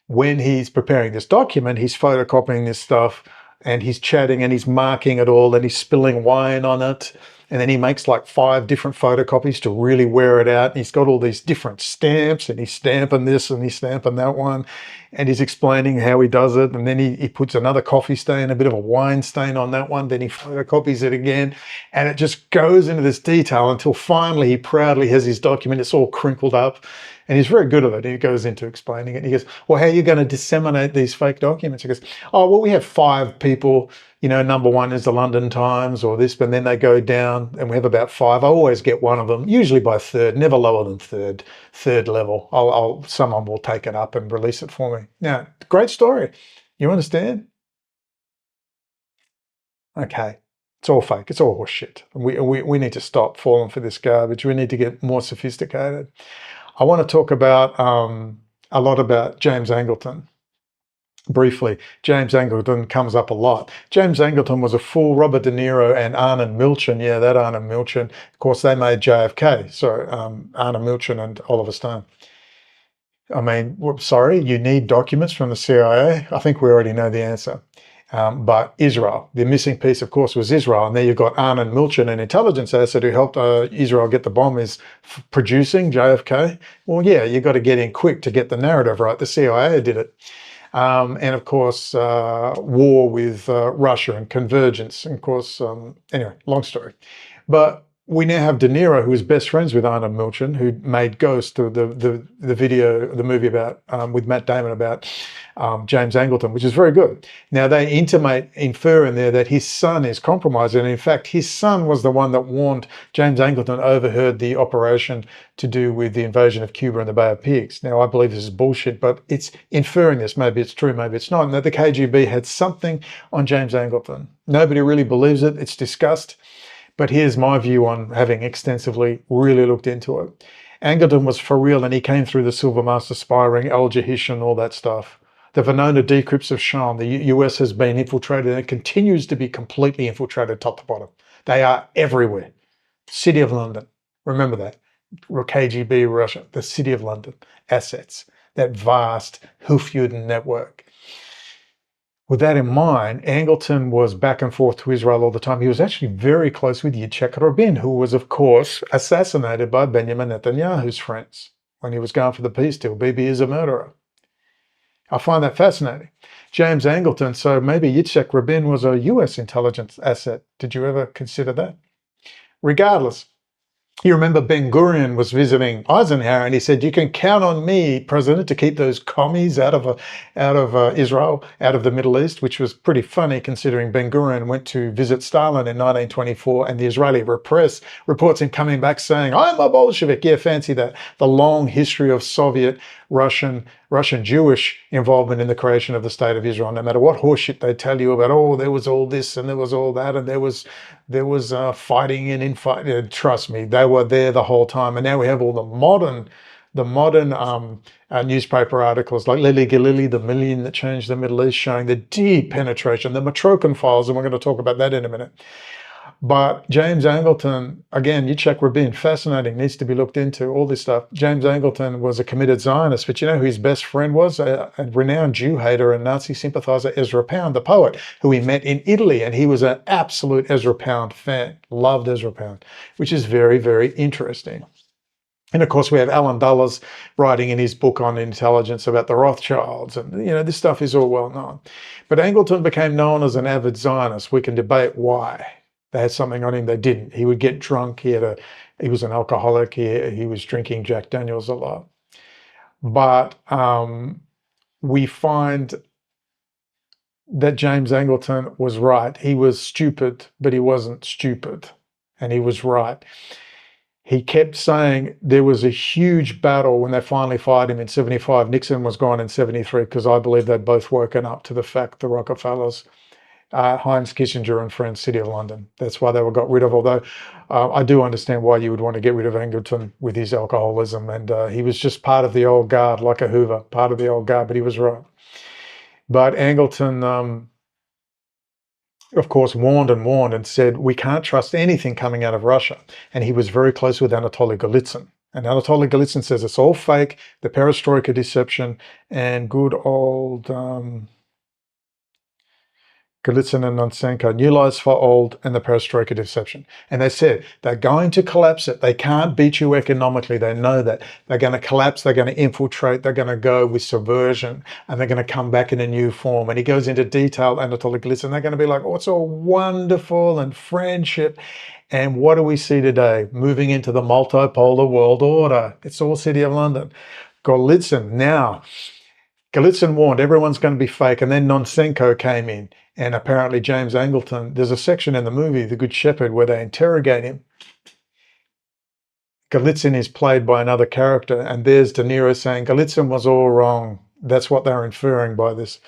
when he's preparing this document, he's photocopying this stuff and he's chatting and he's marking it all and he's spilling wine on it and then he makes like 5 different photocopies to really wear it out. And he's got all these different stamps, and he's stamping this and he's stamping that one, and he's explaining how he does it. And then he puts another coffee stain, a bit of a wine stain on that one, then he photocopies it again, and it just goes into this detail until finally he proudly has his document. It's all crinkled up, and he's very good at it. He goes into explaining it. He goes, well, how are you going to disseminate these fake documents? He goes, oh, well, we have 5 people. You know, number 1 is the London Times or this, but then they go down, and we have about 5. I always get one of them, usually by 3rd, never lower than 3rd level. Someone will take it up and release it for me. Now, great story. You understand? Okay. It's all fake. It's all horse shit. We need to stop falling for this garbage. We need to get more sophisticated. I want to talk about a lot about James Angleton. Briefly, James Angleton comes up a lot. James Angleton was a fool. Robert De Niro and Arnon Milchan, yeah, that Arnon Milchan. Of course, they made JFK. So Arnon Milchan and Oliver Stone. I mean, sorry, you need documents from the CIA? I think we already know the answer. But Israel, the missing piece, of course, was Israel. And there you've got Arnon Milchan, an intelligence asset who helped Israel get the bomb, is producing JFK. Well, yeah, you've got to get in quick to get the narrative right. The CIA did it. And of course, war with Russia and convergence. And of course, anyway, long story. But we now have De Niro, who is best friends with Arnon Milchan, who made Ghost, the movie about with Matt Damon about James Angleton, which is very good. Now they infer in there that his son is compromised, and in fact, his son was the one that warned James Angleton, overheard the operation to do with the invasion of Cuba and the Bay of Pigs. Now I believe this is bullshit, but it's inferring this. Maybe it's true, maybe it's not. And that the KGB had something on James Angleton. Nobody really believes it. It's discussed. But here's my view on having extensively really looked into it. Angleton was for real, and he came through the Silver Master spy ring, Al Jahish and all that stuff. The Venona decrypts have shown the US has been infiltrated, and it continues to be completely infiltrated top to bottom. They are everywhere. City of London, remember that. KGB Russia, the City of London, assets, that vast Hufjuden network. With that in mind, Angleton was back and forth to Israel all the time. He was actually very close with Yitzhak Rabin, who was, of course, assassinated by Benjamin Netanyahu's friends when he was going for the peace deal. Bibi is a murderer. I find that fascinating. James Angleton, so maybe Yitzhak Rabin was a US intelligence asset. Did you ever consider that? Regardless, you remember Ben Gurion was visiting Eisenhower, and he said, "You can count on me, President, to keep those commies out of Israel, out of the Middle East," which was pretty funny considering Ben Gurion went to visit Stalin in 1924, and the Israeli press reports him coming back saying, "I'm a Bolshevik." Yeah, fancy that. The long history of Soviet, Russian Jewish involvement in the creation of the State of Israel. No matter what horseshit they tell you about, oh, there was all this and there was all that, and there was fighting and infighting. Trust me, they were there the whole time. And now we have all the modern newspaper articles like Lily Galili, The Million That Changed the Middle East, showing the deep penetration, the Matrokin files, and we're going to talk about that in a minute. But James Angleton, again, Yitzhak Rabin, fascinating, needs to be looked into, all this stuff. James Angleton was a committed Zionist, but you know who his best friend was? A renowned Jew hater and Nazi sympathizer, Ezra Pound, the poet, who he met in Italy, and he was an absolute Ezra Pound fan, loved Ezra Pound, which is very, very interesting. And of course, we have Alan Dulles writing in his book on intelligence about the Rothschilds, and you know, this stuff is all well known. But Angleton became known as an avid Zionist. We can debate why. They had something on him, they didn't. He would get drunk, he was an alcoholic, he was drinking Jack Daniels a lot. But we find that James Angleton was right. He was stupid, but he wasn't stupid, and he was right. He kept saying there was a huge battle when they finally fired him in 75. Nixon was gone in 73, because I believe they'd both woken up to the fact, the Rockefellers, Heinz Kissinger and friends, City of London. That's why they were got rid of, although I do understand why you would want to get rid of Angleton with his alcoholism, and he was just part of the old guard, like a Hoover, part of the old guard, but he was right. But Angleton, of course, warned and said, we can't trust anything coming out of Russia. And he was very close with Anatoly Golitsyn. And Anatoly Golitsyn says it's all fake, the perestroika deception, and good old Golitsyn and Nonsenko, new lies for old and the perestroika deception. And they said they're going to collapse it. They can't beat you economically. They know that. They're going to collapse. They're going to infiltrate. They're going to go with subversion, and they're going to come back in a new form. And he goes into detail, Anatoly Golitsyn. They're going to be like, oh, it's all wonderful and friendship. And what do we see today? Moving into the multipolar world order. It's all City of London. Golitsyn now. Golitsyn warned everyone's going to be fake, and then Nonsenko came in. And apparently James Angleton, there's a section in the movie, The Good Shepherd, where they interrogate him. Golitsyn is played by another character, and there's De Niro saying Golitsyn was all wrong. That's what they're inferring by this,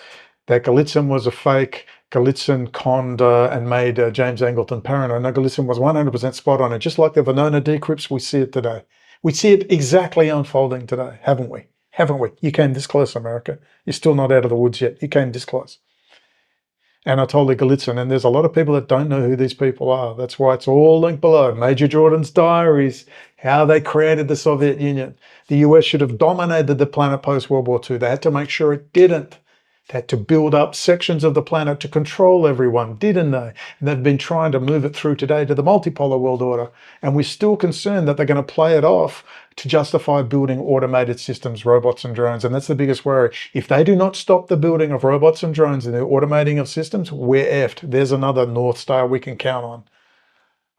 that Golitsyn was a fake. Golitsyn conned and made James Angleton paranoid. No, Golitsyn was 100% spot on. And just like the Venona decrypts, we see it today. We see it exactly unfolding today, haven't we? Haven't we? You came this close, America. You're still not out of the woods yet. You came this close. Anatoly Golitsyn, and there's a lot of people that don't know who these people are. That's why it's all linked below. Major Jordan's diaries, how they created the Soviet Union. The US should have dominated the planet post-World War II. They had to make sure it didn't. They had to build up sections of the planet to control everyone, didn't they? And they've been trying to move it through today to the multipolar world order. And we're still concerned that they're going to play it off to justify building automated systems, robots and drones. And that's the biggest worry. If they do not stop the building of robots and drones and the automating of systems, we're effed. There's another North Star we can count on.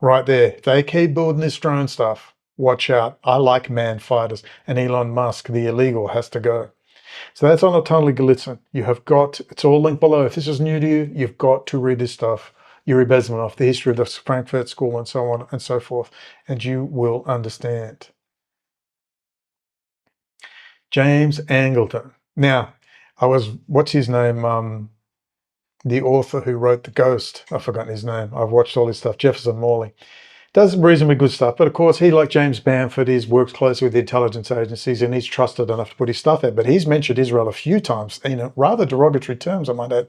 Right there. If they keep building this drone stuff, watch out. I like man fighters. And Elon Musk, the illegal, has to go. So that's Anatoly Golitsyn. You have got, it's all linked below. If this is new to you, you've got to read this stuff. Yuri Bezmenov, the history of the Frankfurt School, and so on and so forth, and you will understand. James Angleton. Now, what's his name? The author who wrote The Ghost. I've forgotten his name. I've watched all his stuff. Jefferson Morley. Does reasonably good stuff, but of course he, like James Bamford, works closely with the intelligence agencies and he's trusted enough to put his stuff out. But he's mentioned Israel a few times in rather derogatory terms, I might add.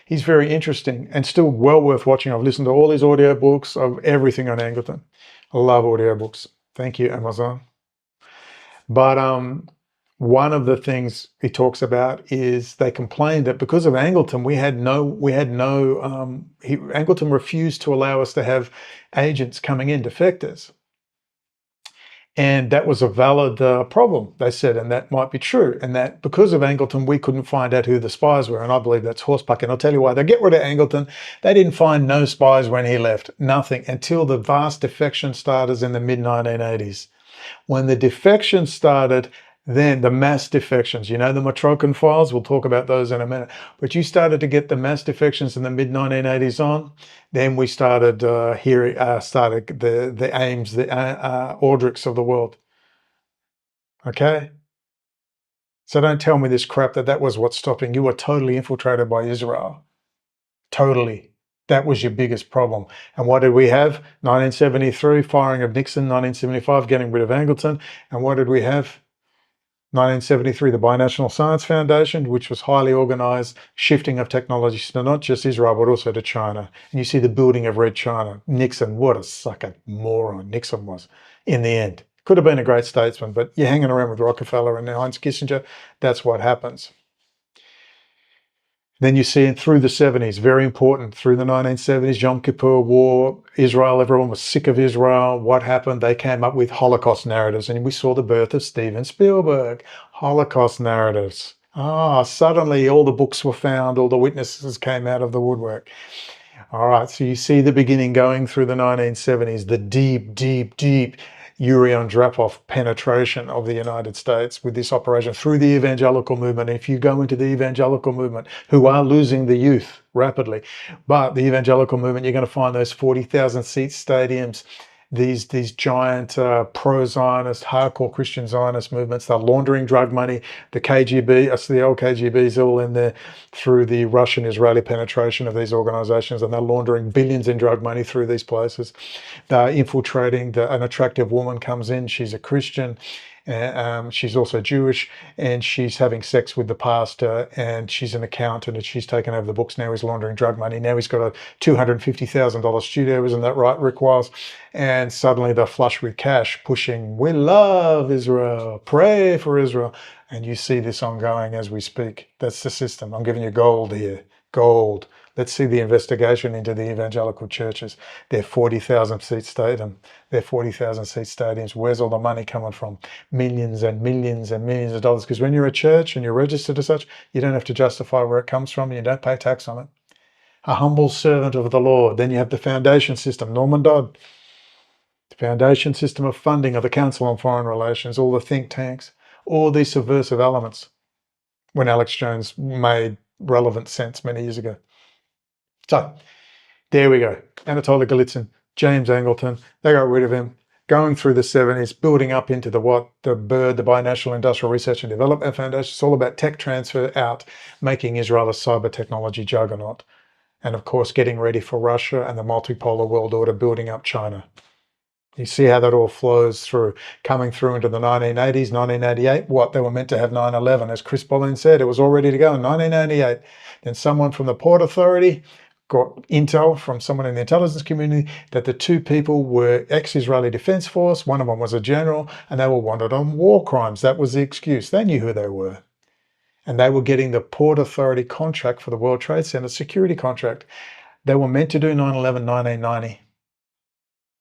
He's very interesting and still well worth watching. I've listened to all his audiobooks of everything on Angleton. I love audiobooks. Thank you, Amazon. But one of the things he talks about is they complained that because of Angleton, Angleton refused to allow us to have agents coming in, defectors. And that was a valid problem, they said, and that might be true. And that because of Angleton, we couldn't find out who the spies were. And I believe that's horsepuck. And I'll tell you why. They get rid of Angleton. They didn't find no spies when he left. Nothing until the vast defection started in the mid-1980s. When the defection started, then the mass defections, you know, the Matrokin files, we'll talk about those in a minute. But you started to get the mass defections in the mid-1980s on. Then we started started the Ames, the Aldrichs of the world. Okay? So don't tell me this crap that was what's stopping. You were totally infiltrated by Israel. Totally. That was your biggest problem. And what did we have? 1973, firing of Nixon. 1975, getting rid of Angleton. And what did we have? 1973, the Binational Science Foundation, which was highly organized, shifting of technologies to not just Israel, but also to China. And you see the building of Red China. Nixon, what a sucker moron Nixon was in the end. Could have been a great statesman, but you're hanging around with Rockefeller and Heinz Kissinger. That's what happens. Then you see it through the 70s, very important, through the 1970s, Yom Kippur War, Israel, everyone was sick of Israel. What happened? They came up with Holocaust narratives, and we saw the birth of Steven Spielberg. Holocaust narratives. Suddenly all the books were found, all the witnesses came out of the woodwork. All right, so you see the beginning going through the 1970s, the deep Yuri Andropov penetration of the United States with this operation through the evangelical movement. If you go into the evangelical movement, who are losing the youth rapidly, but the evangelical movement, you're going to find those 40,000 seat stadiums, these giant pro-Zionist, hardcore Christian Zionist movements. They're laundering drug money. The KGB, the old KGB is all in there through the Russian-Israeli penetration of these organizations, and they're laundering billions in drug money through these places. They're infiltrating. An attractive woman comes in. She's a Christian. She's also Jewish, and she's having sex with the pastor, and she's an accountant, and she's taken over the books. Now he's laundering drug money. Now he's got a $250,000 studio. Isn't that right, Rick Wiles? And suddenly they're flush with cash, pushing, we love Israel, pray for Israel. And you see this ongoing as we speak. That's the system. I'm giving you gold here. Gold. Let's see the investigation into the evangelical churches. Their 40,000 seat stadium, their 40,000 seat stadiums. Where's all the money coming from? Millions and millions and millions of dollars. Because when you're a church and you're registered as such, you don't have to justify where it comes from. You don't pay tax on it. A humble servant of the Lord. Then you have the foundation system. Norman Dodd. The foundation system of funding of the Council on Foreign Relations, all the think tanks, all these subversive elements when Alex Jones made relevant sense many years ago. So, there we go. Anatoly Golitsyn, James Angleton, they got rid of him, going through the 70s, building up into the BIRD, the Binational Industrial Research and Development Foundation. It's all about tech transfer out, making Israel a cyber technology juggernaut. And of course, getting ready for Russia and the multipolar world order, building up China. You see how that all flows through, coming through into the 1980s, 1988, what? They were meant to have 9/11. As Chris Bollin said, it was all ready to go in 1988. Then someone from the Port Authority got intel from someone in the intelligence community that the two people were ex-Israeli Defense Force, one of them was a general, and they were wanted on war crimes. That was the excuse. They knew who they were. And they were getting the Port Authority contract for the World Trade Center security contract. They were meant to do 9/11 1990.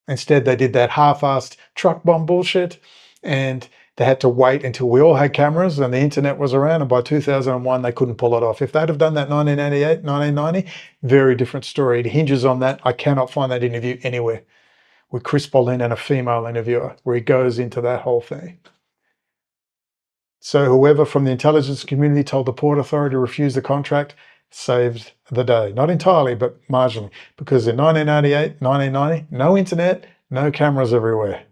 Instead, they did that half-assed truck bomb bullshit, and they had to wait until we all had cameras and the internet was around, and by 2001, they couldn't pull it off. If they'd have done that 1988, 1990, very different story. It hinges on that. I cannot find that interview anywhere with Chris Bollin and a female interviewer where he goes into that whole thing. So whoever from the intelligence community told the Port Authority to refuse the contract saved the day. Not entirely, but marginally. Because in 1988, 1990, no internet, no cameras everywhere.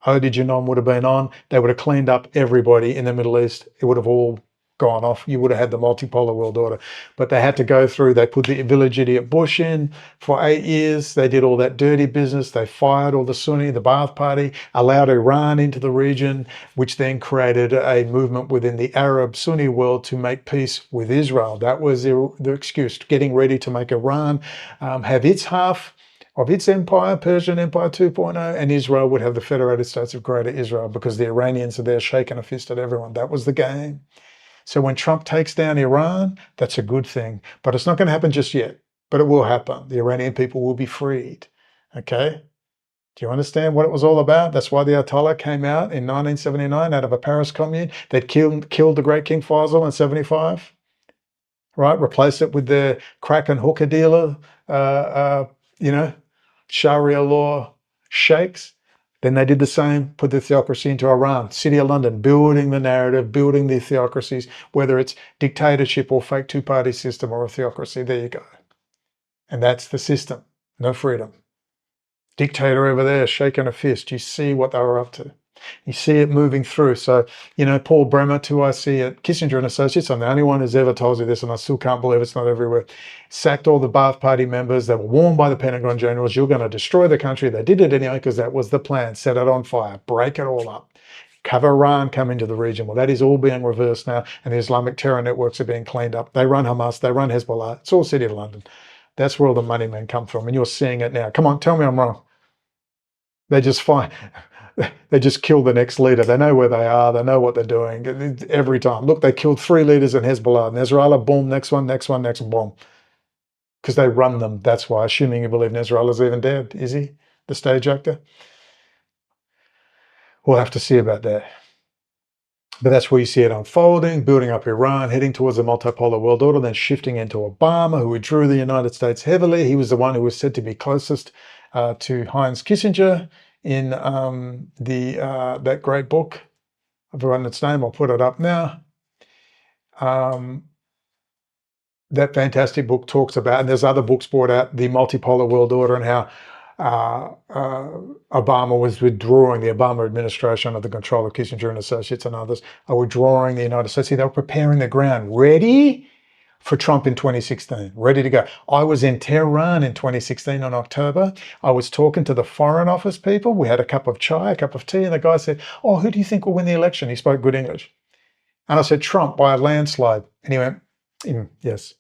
ODGNOM would have been on. They would have cleaned up everybody in the Middle East. It would have all gone off. You would have had the multipolar world order. But they had to go through. They put the village idiot Bush in for 8 years. They did all that dirty business. They fired all the Sunni, the Ba'ath Party, allowed Iran into the region, which then created a movement within the Arab Sunni world to make peace with Israel. That was the excuse, getting ready to make Iran have its half of its empire, Persian Empire 2.0, and Israel would have the Federated States of Greater Israel because the Iranians are there shaking a fist at everyone. That was the game. So when Trump takes down Iran, that's a good thing. But it's not going to happen just yet. But it will happen. The Iranian people will be freed. Okay? Do you understand what it was all about? That's why the Ayatollah came out in 1979 out of a Paris commune. They'd killed the great King Faisal in 75. Right? Replaced it with their crack and hooker dealer, Sharia law sheikhs. Then they did the same, put the theocracy into Iran, City of London, building the narrative, building the theocracies, whether it's dictatorship or fake two-party system or a theocracy. There you go. And that's the system. No freedom. Dictator over there shaking a fist. You see what they were up to. You see it moving through. So, Paul Bremer, who I see at Kissinger and Associates, I'm the only one who's ever told you this, and I still can't believe it's not everywhere, sacked all the Ba'ath Party members. They were warned by the Pentagon generals, you're going to destroy the country. They did it anyway because that was the plan. Set it on fire. Break it all up. Have Iran come into the region. Well, that is all being reversed now, and the Islamic terror networks are being cleaned up. They run Hamas. They run Hezbollah. It's all City of London. That's where all the money men come from, and you're seeing it now. Come on, tell me I'm wrong. They just kill the next leader. They know where they are. They know what they're doing every time. Look, they killed 3 leaders in Hezbollah. Nasrallah, boom, next one, boom. Because they run them. That's why, assuming you believe Nasrallah's even dead. Is he? The stage actor? We'll have to see about that. But that's where you see it unfolding, building up Iran, heading towards a multipolar world order, then shifting into Obama, who withdrew the United States heavily. He was the one who was said to be closest to Heinz Kissinger in that great book. I've forgotten its name. I'll put it up now. That fantastic book talks about, and there's other books brought out, the multipolar world order and how Obama was withdrawing, the Obama administration under the control of Kissinger and Associates and others are withdrawing the United States. See, they were preparing the ground, ready for Trump in 2016, ready to go. I was in Tehran in 2016 in October. I was talking to the Foreign Office people. We had a cup of chai, a cup of tea, and the guy said, "Oh, who do you think will win the election?" He spoke good English. And I said, "Trump by a landslide." And he went, "Yes,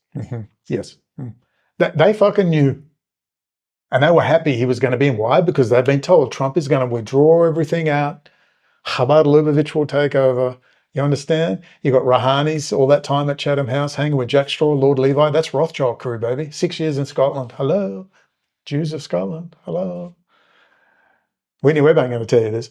yes." They fucking knew. And they were happy he was going to be in. Why? Because they've been told Trump is going to withdraw everything out. Chabad Lubavitch will take over. You understand? You got Rouhani's all that time at Chatham House hanging with Jack Straw, Lord Levi. That's Rothschild crew, baby. 6 years in Scotland. Hello. Jews of Scotland. Hello. Whitney Webb ain't going to tell you this.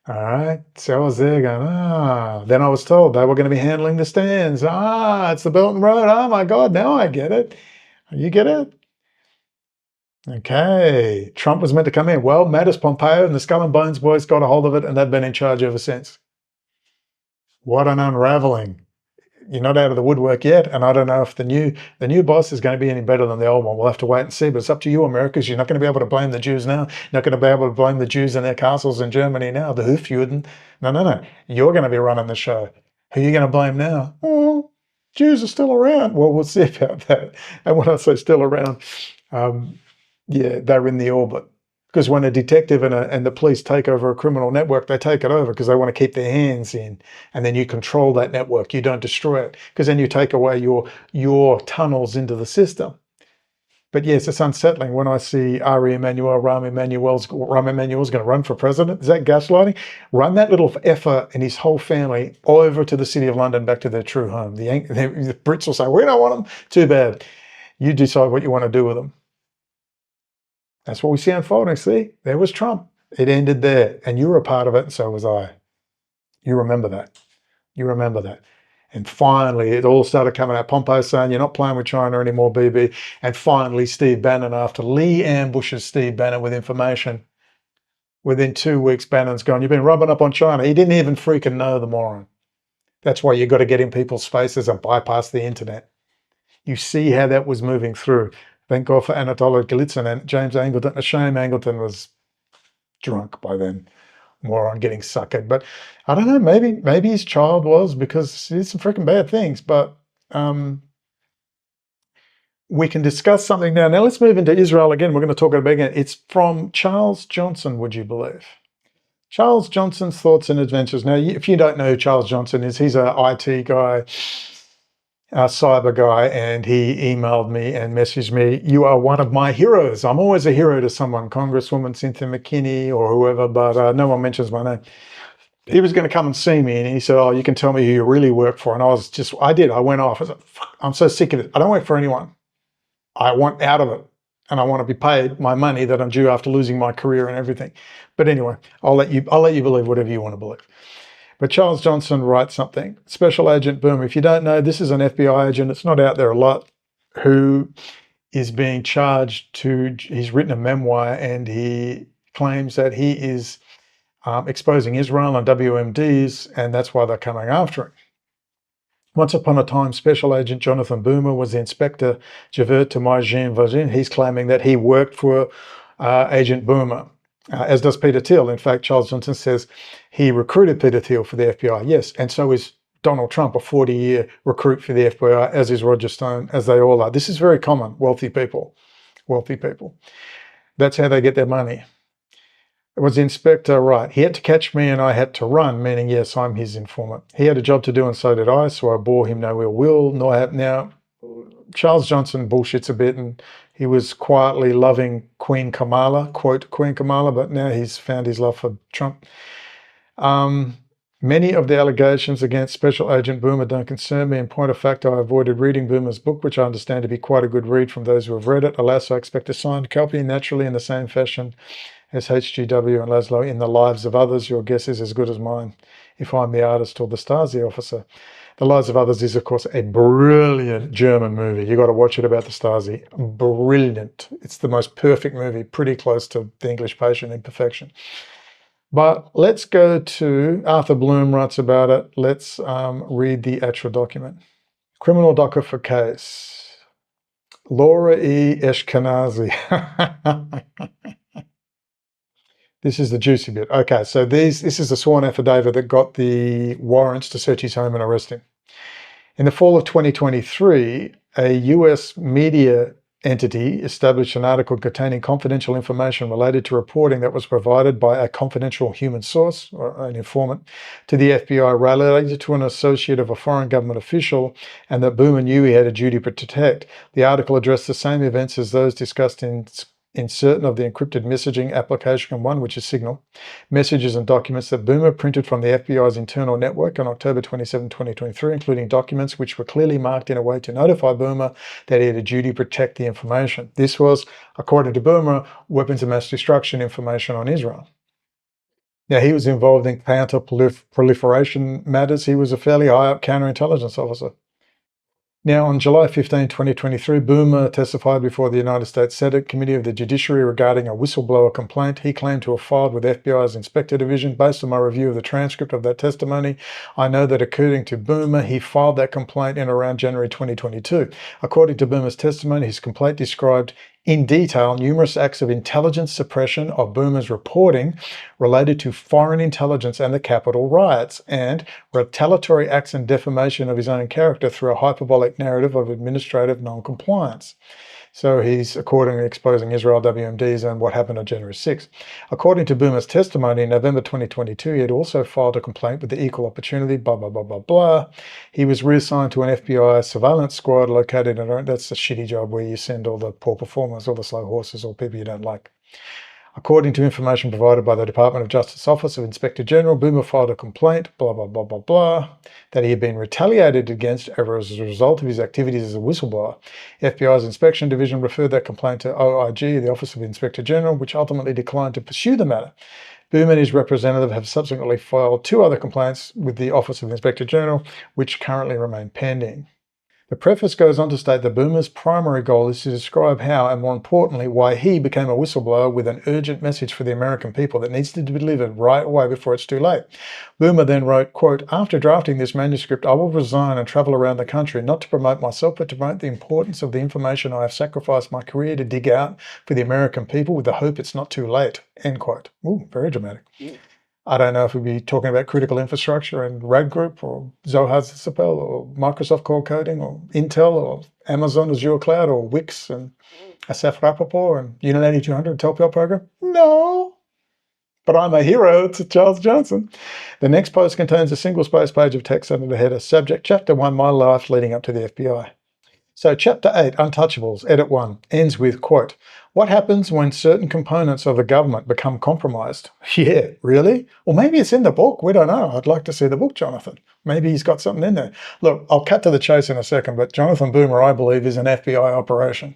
All right. So I was there going, Then I was told they were going to be handling the stands. It's the Belt and Road. Oh, my God. Now I get it. You get it? Okay. Trump was meant to come in. Well, Mattis, Pompeo, and the Skull and Bones boys got a hold of it, and they've been in charge ever since. What an unraveling. You're not out of the woodwork yet, and I don't know if the new boss is going to be any better than the old one. We'll have to wait and see, but it's up to you, Americans. You're not going to be able to blame the Jews now. You're not going to be able to blame the Jews in their castles in Germany now, the Hofjuden. No. You're going to be running the show. Who are you going to blame now? Oh, Jews are still around. Well, we'll see about that. And when I say still around, they're in the orbit. Because when a detective and the police take over a criminal network, they take it over because they want to keep their hands in. And then you control that network. You don't destroy it. Because then you take away your tunnels into the system. But yes, it's unsettling when I see Rahm Emanuel's going to run for president. Is that gaslighting? Run that little effer and his whole family over to the City of London, back to their true home. The Brits will say, we don't want them. Too bad. You decide what you want to do with them. That's what we see unfolding. See, there was Trump. It ended there. And you were a part of it, and so was I. You remember that. You remember that. And finally, it all started coming out. Pompeo saying, you're not playing with China anymore, BB. And finally, Steve Bannon, after Lee ambushes Steve Bannon with information, within 2 weeks, Bannon's gone, you've been rubbing up on China. He didn't even freaking know, the moron. That's why you've got to get in people's faces and bypass the internet. You see how that was moving through. Thank God for Anatoly Golitsyn and James Angleton. A shame Angleton was drunk by then. Moron getting suckered. But I don't know, maybe his child was, because he did some freaking bad things. But we can discuss something now. Now let's move into Israel again. We're going to talk about it again. It's from Charles Johnson, would you believe? Charles Johnson's Thoughts and Adventures. Now, if you don't know who Charles Johnson is, he's an IT guy, a cyber guy, and he emailed me and messaged me, you are one of my heroes. I'm always a hero to someone, Congresswoman Cynthia McKinney or whoever, but no one mentions my name. He was going to come and see me, and he said, you can tell me who you really work for. And I went off. I was like, fuck, I'm so sick of it. I don't work for anyone. I want out of it. And I want to be paid my money that I'm due after losing my career and everything. But anyway, I'll let you believe whatever you want to believe. But Charles Johnson writes something. Special Agent Boom. If you don't know, this is an FBI agent. It's not out there a lot, who is being charged he's written a memoir, and he claims that he is exposing Israel and WMDs, and that's why they're coming after him. Once upon a time, Special Agent Jonathan Boomer was the Inspector Javert to my Jean Valjean. He's claiming that he worked for Agent Boomer. As does Peter Thiel. In fact, Charles Johnson says he recruited Peter Thiel for the FBI. Yes, and so is Donald Trump, a 40-year recruit for the FBI, as is Roger Stone, as they all are. This is very common, wealthy people. Wealthy people. That's how they get their money. It was the inspector, right. He had to catch me and I had to run, meaning, yes, I'm his informant. He had a job to do and so did I, so I bore him no ill will. Now, Charles Johnson bullshits a bit, and he was quietly loving Queen Kamala, quote Queen Kamala, but now he's found his love for Trump. Many of the allegations against Special Agent Boomer don't concern me. In point of fact, I avoided reading Boomer's book, which I understand to be quite a good read from those who have read it. Alas, I expect a signed copy naturally in the same fashion as HGW and Laszlo in The Lives of Others. Your guess is as good as mine, if I'm the artist or the Stasi officer. The Lives of Others is, of course, a brilliant German movie. You got to watch it about the Stasi. Brilliant. It's the most perfect movie, pretty close to The English Patient in perfection. But let's go to, Arthur Bloom writes about it. Let's read the actual document. Criminal docket for case. Laura E. Eshkenazi. This is the juicy bit. Okay, so this is a sworn affidavit that got the warrants to search his home and arrest him. In the fall of 2023, a US media entity established an article containing confidential information related to reporting that was provided by a confidential human source, or an informant, to the FBI related to an associate of a foreign government official, and that Boomer knew he had a duty to protect. The article addressed the same events as those discussed in in certain of the encrypted messaging application one, which is Signal, messages and documents that Boomer printed from the FBI's internal network on October 27, 2023, including documents which were clearly marked in a way to notify Boomer that he had a duty to protect the information. This was, according to Boomer, weapons of mass destruction information on Israel. Now, he was involved in counter-proliferation matters. He was a fairly high-up counterintelligence officer. Now, on July 15, 2023, Boomer testified before the United States Senate Committee of the Judiciary regarding a whistleblower complaint he claimed to have filed with FBI's Inspector Division. Based on my review of the transcript of that testimony, I know that according to Boomer, he filed that complaint in around January 2022. According to Boomer's testimony, his complaint described in detail numerous acts of intelligence suppression of Boomer's reporting related to foreign intelligence and the Capitol riots, and retaliatory acts and defamation of his own character through a hyperbolic narrative of administrative non-compliance. So he's accordingly exposing Israel, WMDs, and what happened on January 6. According to Boomer's testimony in November 2022, he had also filed a complaint with the Equal Opportunity, blah, blah, blah, blah, blah. He was reassigned to an FBI surveillance squad located in, that's a shitty job where you send all the poor performers, all the slow horses, or people you don't like. According to information provided by the Department of Justice Office of Inspector General, Boomer filed a complaint, blah, blah, blah, blah, blah, that he had been retaliated against as a result of his activities as a whistleblower. FBI's Inspection Division referred that complaint to OIG, the Office of Inspector General, which ultimately declined to pursue the matter. Boomer and his representative have subsequently filed 2 other complaints with the Office of Inspector General, which currently remain pending. The preface goes on to state that Boomer's primary goal is to describe how, and more importantly, why he became a whistleblower with an urgent message for the American people that needs to be delivered right away before it's too late. Boomer then wrote, quote, "After drafting this manuscript, I will resign and travel around the country, not to promote myself, but to promote the importance of the information I have sacrificed my career to dig out for the American people with the hope it's not too late," end quote. Ooh, very dramatic. Yeah. I don't know if we'd be talking about critical infrastructure and RAG Group or Zohar Zippel or Microsoft Core Coding or Intel or Amazon Azure Cloud or Wix and Asaf Rappaport and Unit 8200 and Talpiot program. No. But I'm a hero to Charles Johnson. The next post contains a single-space page of text under the header, Subject, Chapter 1, My Life Leading Up to the FBI. So Chapter 8, Untouchables, Edit 1, ends with, quote, "What happens when certain components of the government become compromised?" Yeah, really? Well, maybe it's in the book. We don't know. I'd like to see the book, Jonathan. Maybe he's got something in there. Look, I'll cut to the chase in a second, but Jonathan Boomer, I believe, is an FBI operation.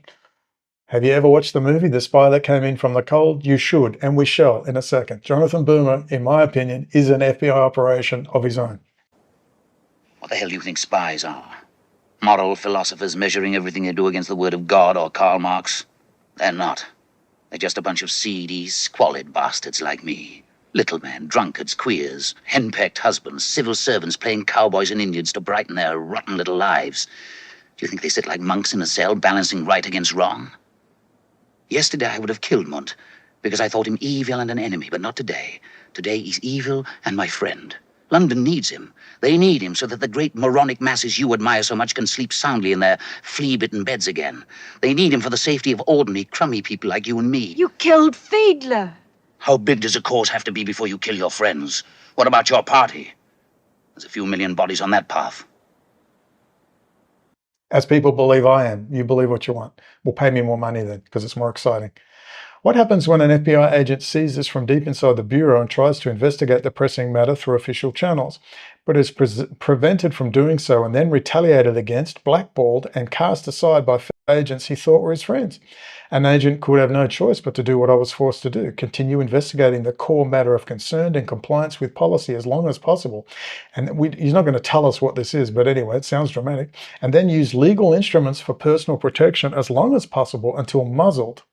Have you ever watched the movie The Spy That Came In From the Cold? You should, and we shall in a second. Jonathan Boomer, in my opinion, is an FBI operation of his own. What the hell do you think spies are? Moral philosophers measuring everything they do against the word of God or Karl Marx? They're not. They're just a bunch of seedy, squalid bastards like me. Little men, drunkards, queers, henpecked husbands, civil servants playing cowboys and Indians to brighten their rotten little lives. Do you think they sit like monks in a cell balancing right against wrong? Yesterday I would have killed Munt because I thought him evil and an enemy, but not today. Today he's evil and my friend. London needs him. They need him so that the great moronic masses you admire so much can sleep soundly in their flea-bitten beds again. They need him for the safety of ordinary, crummy people like you and me. You killed Fiedler. How big does a cause have to be before you kill your friends? What about your party? There's a few million bodies on that path. As people believe I am, you believe what you want. Well, pay me more money then, because it's more exciting. What happens when an FBI agent sees this from deep inside the Bureau and tries to investigate the pressing matter through official channels, but is prevented from doing so and then retaliated against, blackballed, and cast aside by agents he thought were his friends? An agent could have no choice but to do what I was forced to do, continue investigating the core matter of concern and compliance with policy as long as possible. And he's not going to tell us what this is, but anyway, it sounds dramatic. And then use legal instruments for personal protection as long as possible until muzzled.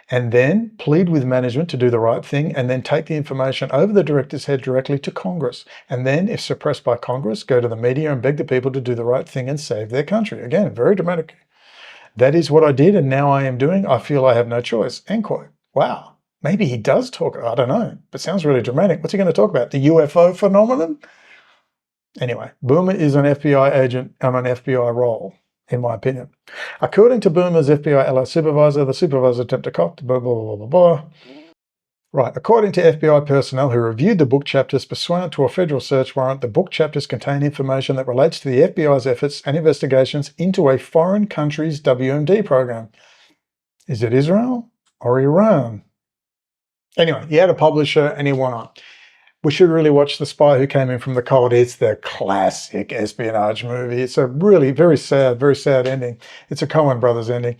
And then plead with management to do the right thing, and then take the information over the director's head directly to Congress. And then, if suppressed by Congress, go to the media and beg the people to do the right thing and save their country. Again, very dramatic. That is what I did, and now I am doing. I feel I have no choice. End quote. Wow. Maybe he does talk. I don't know. But sounds really dramatic. What's he going to talk about? The UFO phenomenon? Anyway, Boomer is an FBI agent on an FBI role, in my opinion. According to Boomer's FBI LO supervisor, the supervisor attempted to cop, blah, blah, blah, blah, blah. Right, according to FBI personnel who reviewed the book chapters pursuant to a federal search warrant, the book chapters contain information that relates to the FBI's efforts and investigations into a foreign country's WMD program. Is it Israel? or Iran. Anyway, he had a publisher and he went on. We should really watch The Spy Who Came In From the Cold. It's the classic espionage movie. It's a really very sad ending. It's a Coen Brothers ending.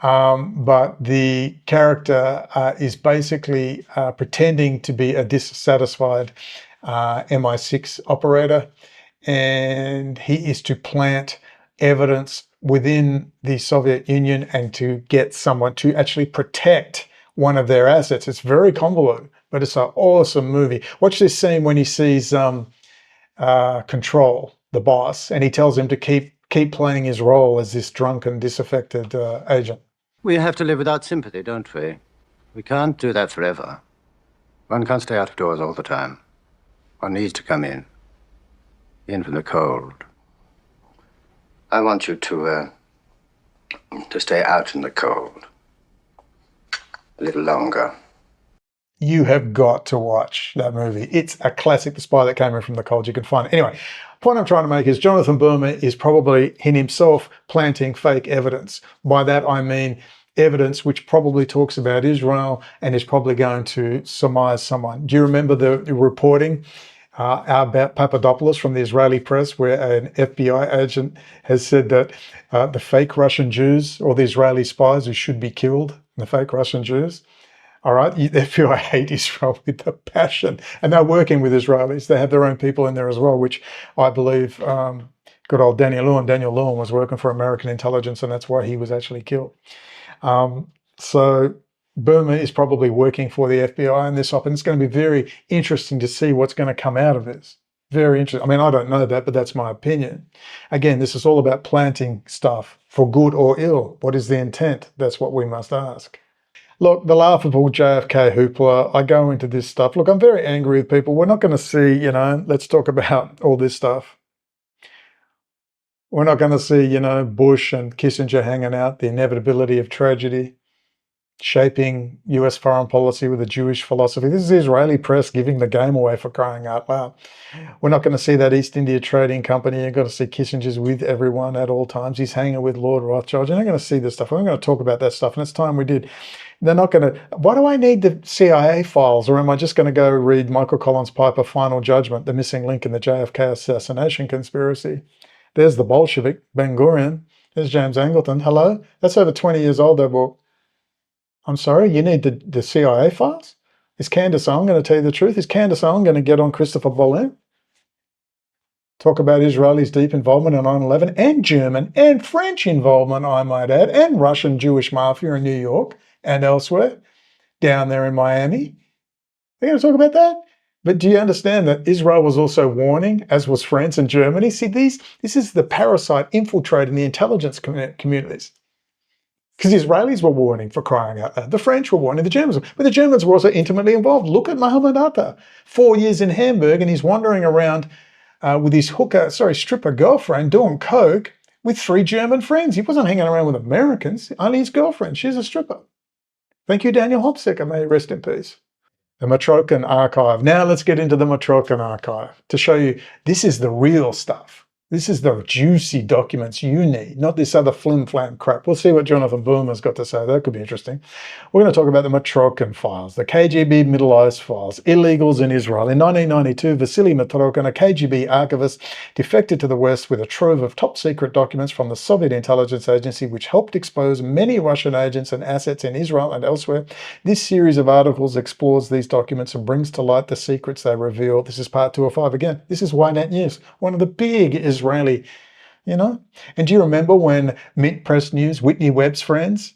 But the character is basically pretending to be a dissatisfied MI6 operator, and he is to plant evidence within the Soviet Union and to get someone to actually protect one of their assets. It's very convoluted, but it's an awesome movie. Watch this scene when he sees Control, the boss, and he tells him to keep playing his role as this drunken, disaffected agent. We have to live without sympathy, don't we? We can't do that forever. One can't stay out of doors all the time. One needs to come in from the cold. I want you to stay out in the cold a little longer. You have got to watch that movie. It's a classic, The Spy That Came In From the Cold. You can find it. Anyway, the point I'm trying to make is Jonathan Burma is probably in himself planting fake evidence. By that I mean evidence which probably talks about Israel and is probably going to surmise someone. Do you remember the reporting about Papadopoulos from the Israeli press, where an FBI agent has said that the fake Russian Jews, or the Israeli spies who should be killed, the fake Russian Jews, all right, the FBI hate Israel with a passion, and they're working with Israelis. They have their own people in there as well, which I believe good old Daniel Lewin was working for American intelligence, and that's why he was actually killed. So Burma is probably working for the FBI in this op, and it's going to be very interesting to see what's going to come out of this. Very interesting. I mean, I don't know that, but that's my opinion. Again, this is all about planting stuff for good or ill. What is the intent? That's what we must ask. Look, the laughable JFK hoopla, I go into this stuff. Look, I'm very angry with people. We're not going to see, let's talk about all this stuff. We're not going to see, Bush and Kissinger hanging out, the inevitability of tragedy, shaping US foreign policy with a Jewish philosophy. This is the Israeli press giving the game away, for crying out loud. We're not going to see that East India Trading Company. You've got to see Kissinger's with everyone at all times. He's hanging with Lord Rothschild. You're not going to see this stuff. We're not going to talk about that stuff, and it's time we did. They're not going to... Why do I need the CIA files, or am I just going to go read Michael Collins Piper, Final Judgment, the missing link in the JFK assassination conspiracy? There's the Bolshevik, Ben-Gurion. There's James Angleton. Hello? That's over 20 years old, that book. I'm sorry, you need the CIA files? Is Candace Owens going to tell you the truth? Is Candace Owens going to get on Christopher Bolin? Talk about Israelis' deep involvement in 9/11, and German and French involvement, I might add, and Russian Jewish mafia in New York and elsewhere, down there in Miami. They're going to talk about that? But do you understand that Israel was also warning, as was France and Germany? See, this is the parasite infiltrating the intelligence communities. Because the Israelis were warning, for crying out loud. The French were warning, the Germans were. But the Germans were also intimately involved. Look at Mohammed Atta, 4 years in Hamburg, and he's wandering around with his stripper girlfriend doing coke with 3 German friends. He wasn't hanging around with Americans, only his girlfriend. She's a stripper. Thank you, Daniel Hopsecker. May he rest in peace. The Matrokin Archive. Now let's get into the Matrokin Archive to show you this is the real stuff. This is the juicy documents you need, not this other flim-flam crap. We'll see what Jonathan Burma's got to say. That could be interesting. We're going to talk about the Matrokin files, the KGB Middle East files, illegals in Israel. In 1992, Vasily Matrokin, a KGB archivist, defected to the West with a trove of top-secret documents from the Soviet intelligence agency, which helped expose many Russian agents and assets in Israel and elsewhere. This series of articles explores these documents and brings to light the secrets they reveal. This is part 205. Again, this is Ynet News, one of the big Israeli, And do you remember when Mint Press News, Whitney Webb's friends?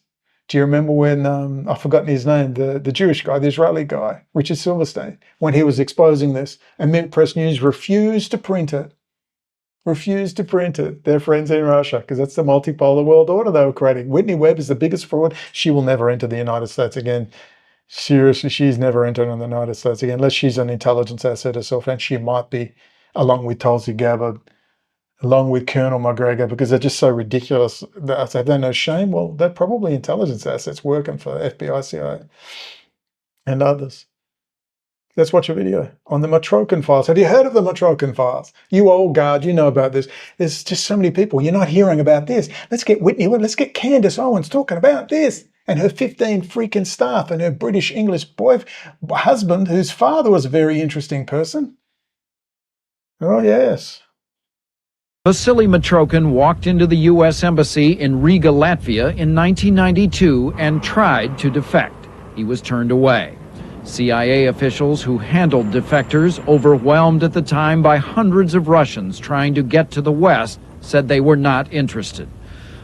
Do you remember when, I've forgotten his name, the Jewish guy, the Israeli guy, Richard Silverstein, when he was exposing this, and Mint Press News refused to print it. Refused to print it, their friends in Russia, because that's the multipolar world order they were creating. Whitney Webb is the biggest fraud. She will never enter the United States again. Seriously, she's never entered in the United States again, unless she's an intelligence asset herself, and she might be, along with Tulsi Gabbard, along with Colonel McGregor, because they're just so ridiculous. Have they no shame? Well, they're probably intelligence assets working for FBI, CIA, and others. Let's watch a video on the Matrokin files. Have you heard of the Matrokin files? You old guard, you know about this. There's just so many people. You're not hearing about this. Let's get Whitney, let's get Candace Owens talking about this. and her 15 freaking staff and her British English husband, whose father was a very interesting person. Oh, yes. Vasily Mitrokhin walked into the U.S. Embassy in Riga, Latvia in 1992 and tried to defect. He was turned away. CIA officials who handled defectors, overwhelmed at the time by hundreds of Russians trying to get to the West, said they were not interested.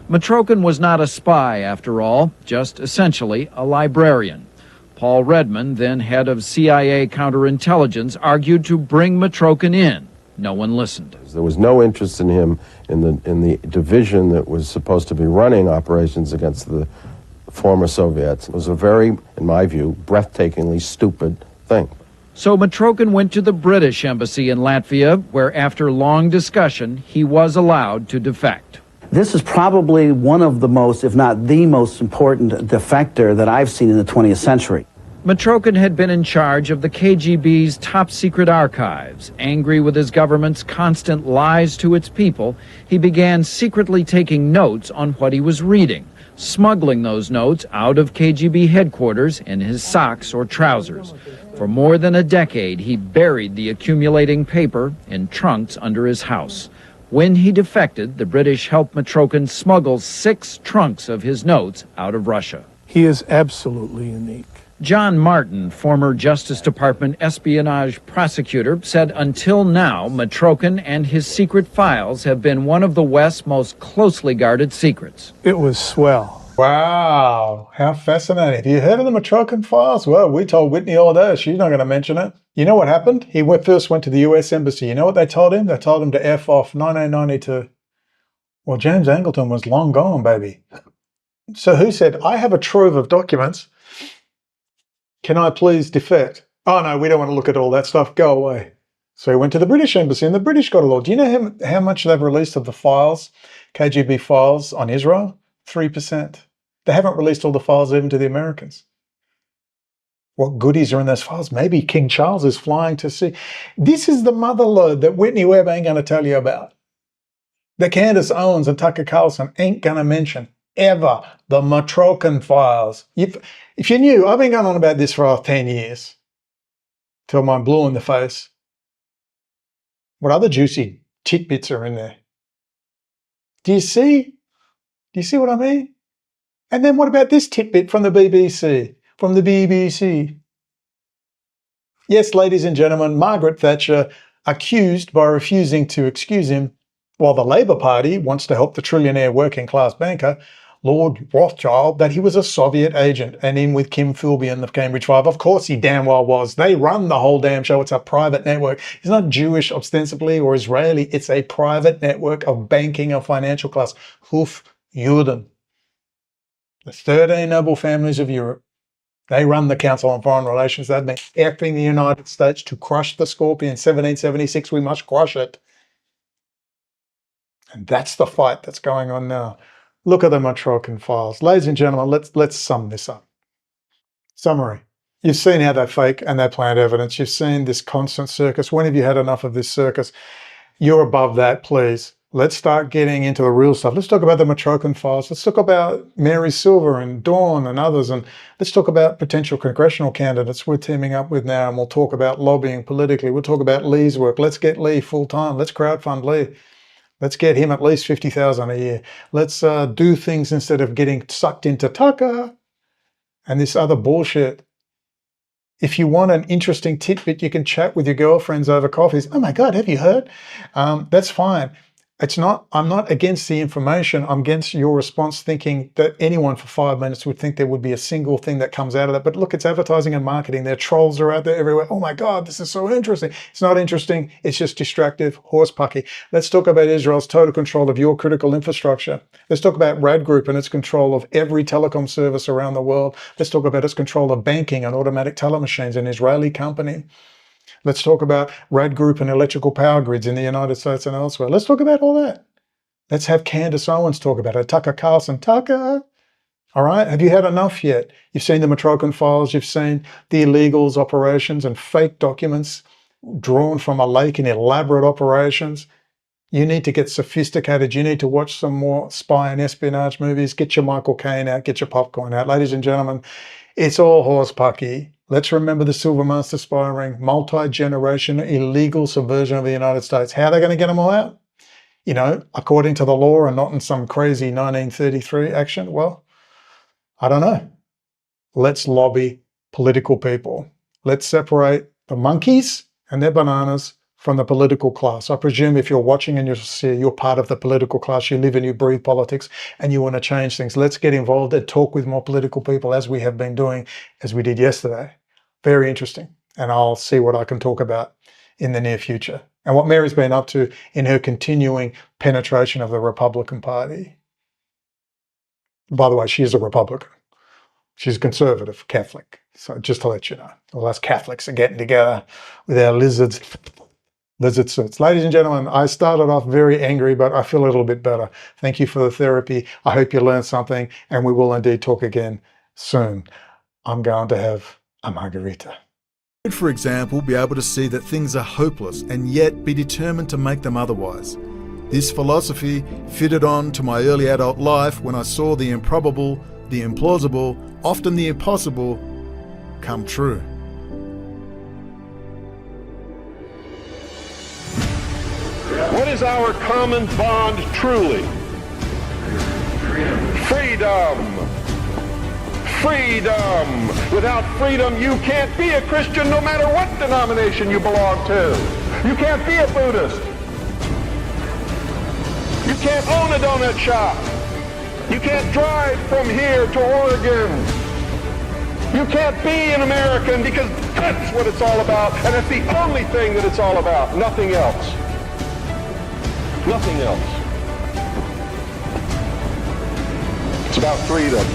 Mitrokhin was not a spy, after all, just essentially a librarian. Paul Redman, then head of CIA counterintelligence, argued to bring Mitrokhin in. No one listened. There was no interest in him in the division that was supposed to be running operations against the former Soviets. It was a very, in my view, breathtakingly stupid thing. So Mitrokhin went to the British embassy in Latvia, where after long discussion, he was allowed to defect. This is probably one of the most, if not the most important defector that I've seen in the 20th century. Mitrokhin had been in charge of the KGB's top-secret archives. Angry with his government's constant lies to its people, he began secretly taking notes on what he was reading, smuggling those notes out of KGB headquarters in his socks or trousers. For more than a decade, he buried the accumulating paper in trunks under his house. When he defected, the British helped Mitrokhin smuggle 6 trunks of his notes out of Russia. He is absolutely unique. John Martin, former Justice Department espionage prosecutor, said until now, Mitrokhin and his secret files have been one of the West's most closely guarded secrets. It was swell. Wow, how fascinating. Have you heard of the Mitrokhin files? Well, we told Whitney all day. She's not going to mention it. You know what happened? He first went to the US Embassy. You know what they told him? They told him to F off 1992. Well, James Angleton was long gone, baby. So who said, I have a trove of documents. Can I please defect? Oh, no, we don't want to look at all that stuff. Go away. So he went to the British Embassy, and the British got a law. Do you know how much they've released of the files, KGB files on Israel? 3%. They haven't released all the files even to the Americans. What goodies are in those files? Maybe King Charles is flying to see. This is the motherlode that Whitney Webb ain't going to tell you about. That Candace Owens and Tucker Carlson ain't going to mention ever. The Mitrokhin files. If you knew, I've been going on about this for 10 years. Till I'm blue in the face. What other juicy tidbits are in there? Do you see? Do you see what I mean? And then what about this tidbit from the BBC? From the BBC. Yes, ladies and gentlemen, Margaret Thatcher accused by refusing to excuse him, while the Labour Party wants to help the trillionaire working class banker, Lord Rothschild, that he was a Soviet agent and in with Kim Philby and the Cambridge Five. Of course he damn well was. They run the whole damn show. It's a private network. It's not Jewish ostensibly or Israeli. It's a private network of banking and financial class. Huf Juden. The 13 noble families of Europe. They run the Council on Foreign Relations. They've been effing the United States to crush the scorpion. 1776, we must crush it. And that's the fight that's going on now. Look at the Mitrokhin files. Ladies and gentlemen, let's sum this up. Summary. You've seen how they fake and they plant evidence. You've seen this constant circus. When have you had enough of this circus? You're above that, please. Let's start getting into the real stuff. Let's talk about the Mitrokhin files. Let's talk about Mary Silver and Dawn and others. And let's talk about potential congressional candidates we're teaming up with now. And we'll talk about lobbying politically. We'll talk about Lee's work. Let's get Lee full time. Let's crowdfund Lee. Let's get him at least $50,000 a year. Let's do things instead of getting sucked into Tucker and this other bullshit. If you want an interesting tidbit, you can chat with your girlfriends over coffees. Oh my God, have you heard? That's fine. I'm not against the information. I'm against your response thinking that anyone for 5 minutes would think there would be a single thing that comes out of that. But look, it's advertising and marketing. Their trolls are out there everywhere. Oh my God, this is so interesting. It's not interesting. It's just distractive, horsepucky. Let's talk about Israel's total control of your critical infrastructure. Let's talk about Rad Group and its control of every telecom service around the world. Let's talk about its control of banking and automatic teller machines, an Israeli company. Let's talk about Rad Group and electrical power grids in the United States and elsewhere. Let's talk about all that. Let's have Candace Owens talk about it. Tucker Carlson. Tucker! All right? Have you had enough yet? You've seen the Mitrokhin files. You've seen the illegals, operations, and fake documents drawn from a lake in elaborate operations. You need to get sophisticated. You need to watch some more spy and espionage movies. Get your Michael Caine out. Get your popcorn out. Ladies and gentlemen, it's all horse-pucky. Let's remember the Silver Master spy ring, multi-generation illegal subversion of the United States. How are they going to get them all out? You know, according to the law and not in some crazy 1933 action? Well, I don't know. Let's lobby political people. Let's separate the monkeys and their bananas from the political class. I presume if you're watching and you're part of the political class, you live and you breathe politics and you want to change things. Let's get involved and talk with more political people as we have been doing, as we did yesterday. Very interesting. And I'll see what I can talk about in the near future and what Mary's been up to in her continuing penetration of the Republican Party. By the way, she is a Republican. She's conservative, Catholic. So just to let you know, all us Catholics are getting together with our lizard suits. Ladies and gentlemen, I started off very angry, but I feel a little bit better. Thank you for the therapy. I hope you learned something, and we will indeed talk again soon. I'm going to have a margarita. For example, be able to see that things are hopeless and yet be determined to make them otherwise. This philosophy fitted on to my early adult life when I saw the improbable, the implausible, often the impossible, come true. What is our common bond truly? Freedom. Freedom. Without freedom, you can't be a Christian no matter what denomination you belong to. You can't be a Buddhist. You can't own a donut shop. You can't drive from here to Oregon. You can't be an American because that's what it's all about, and that's the only thing that it's all about, nothing else. Nothing else. It's about freedom.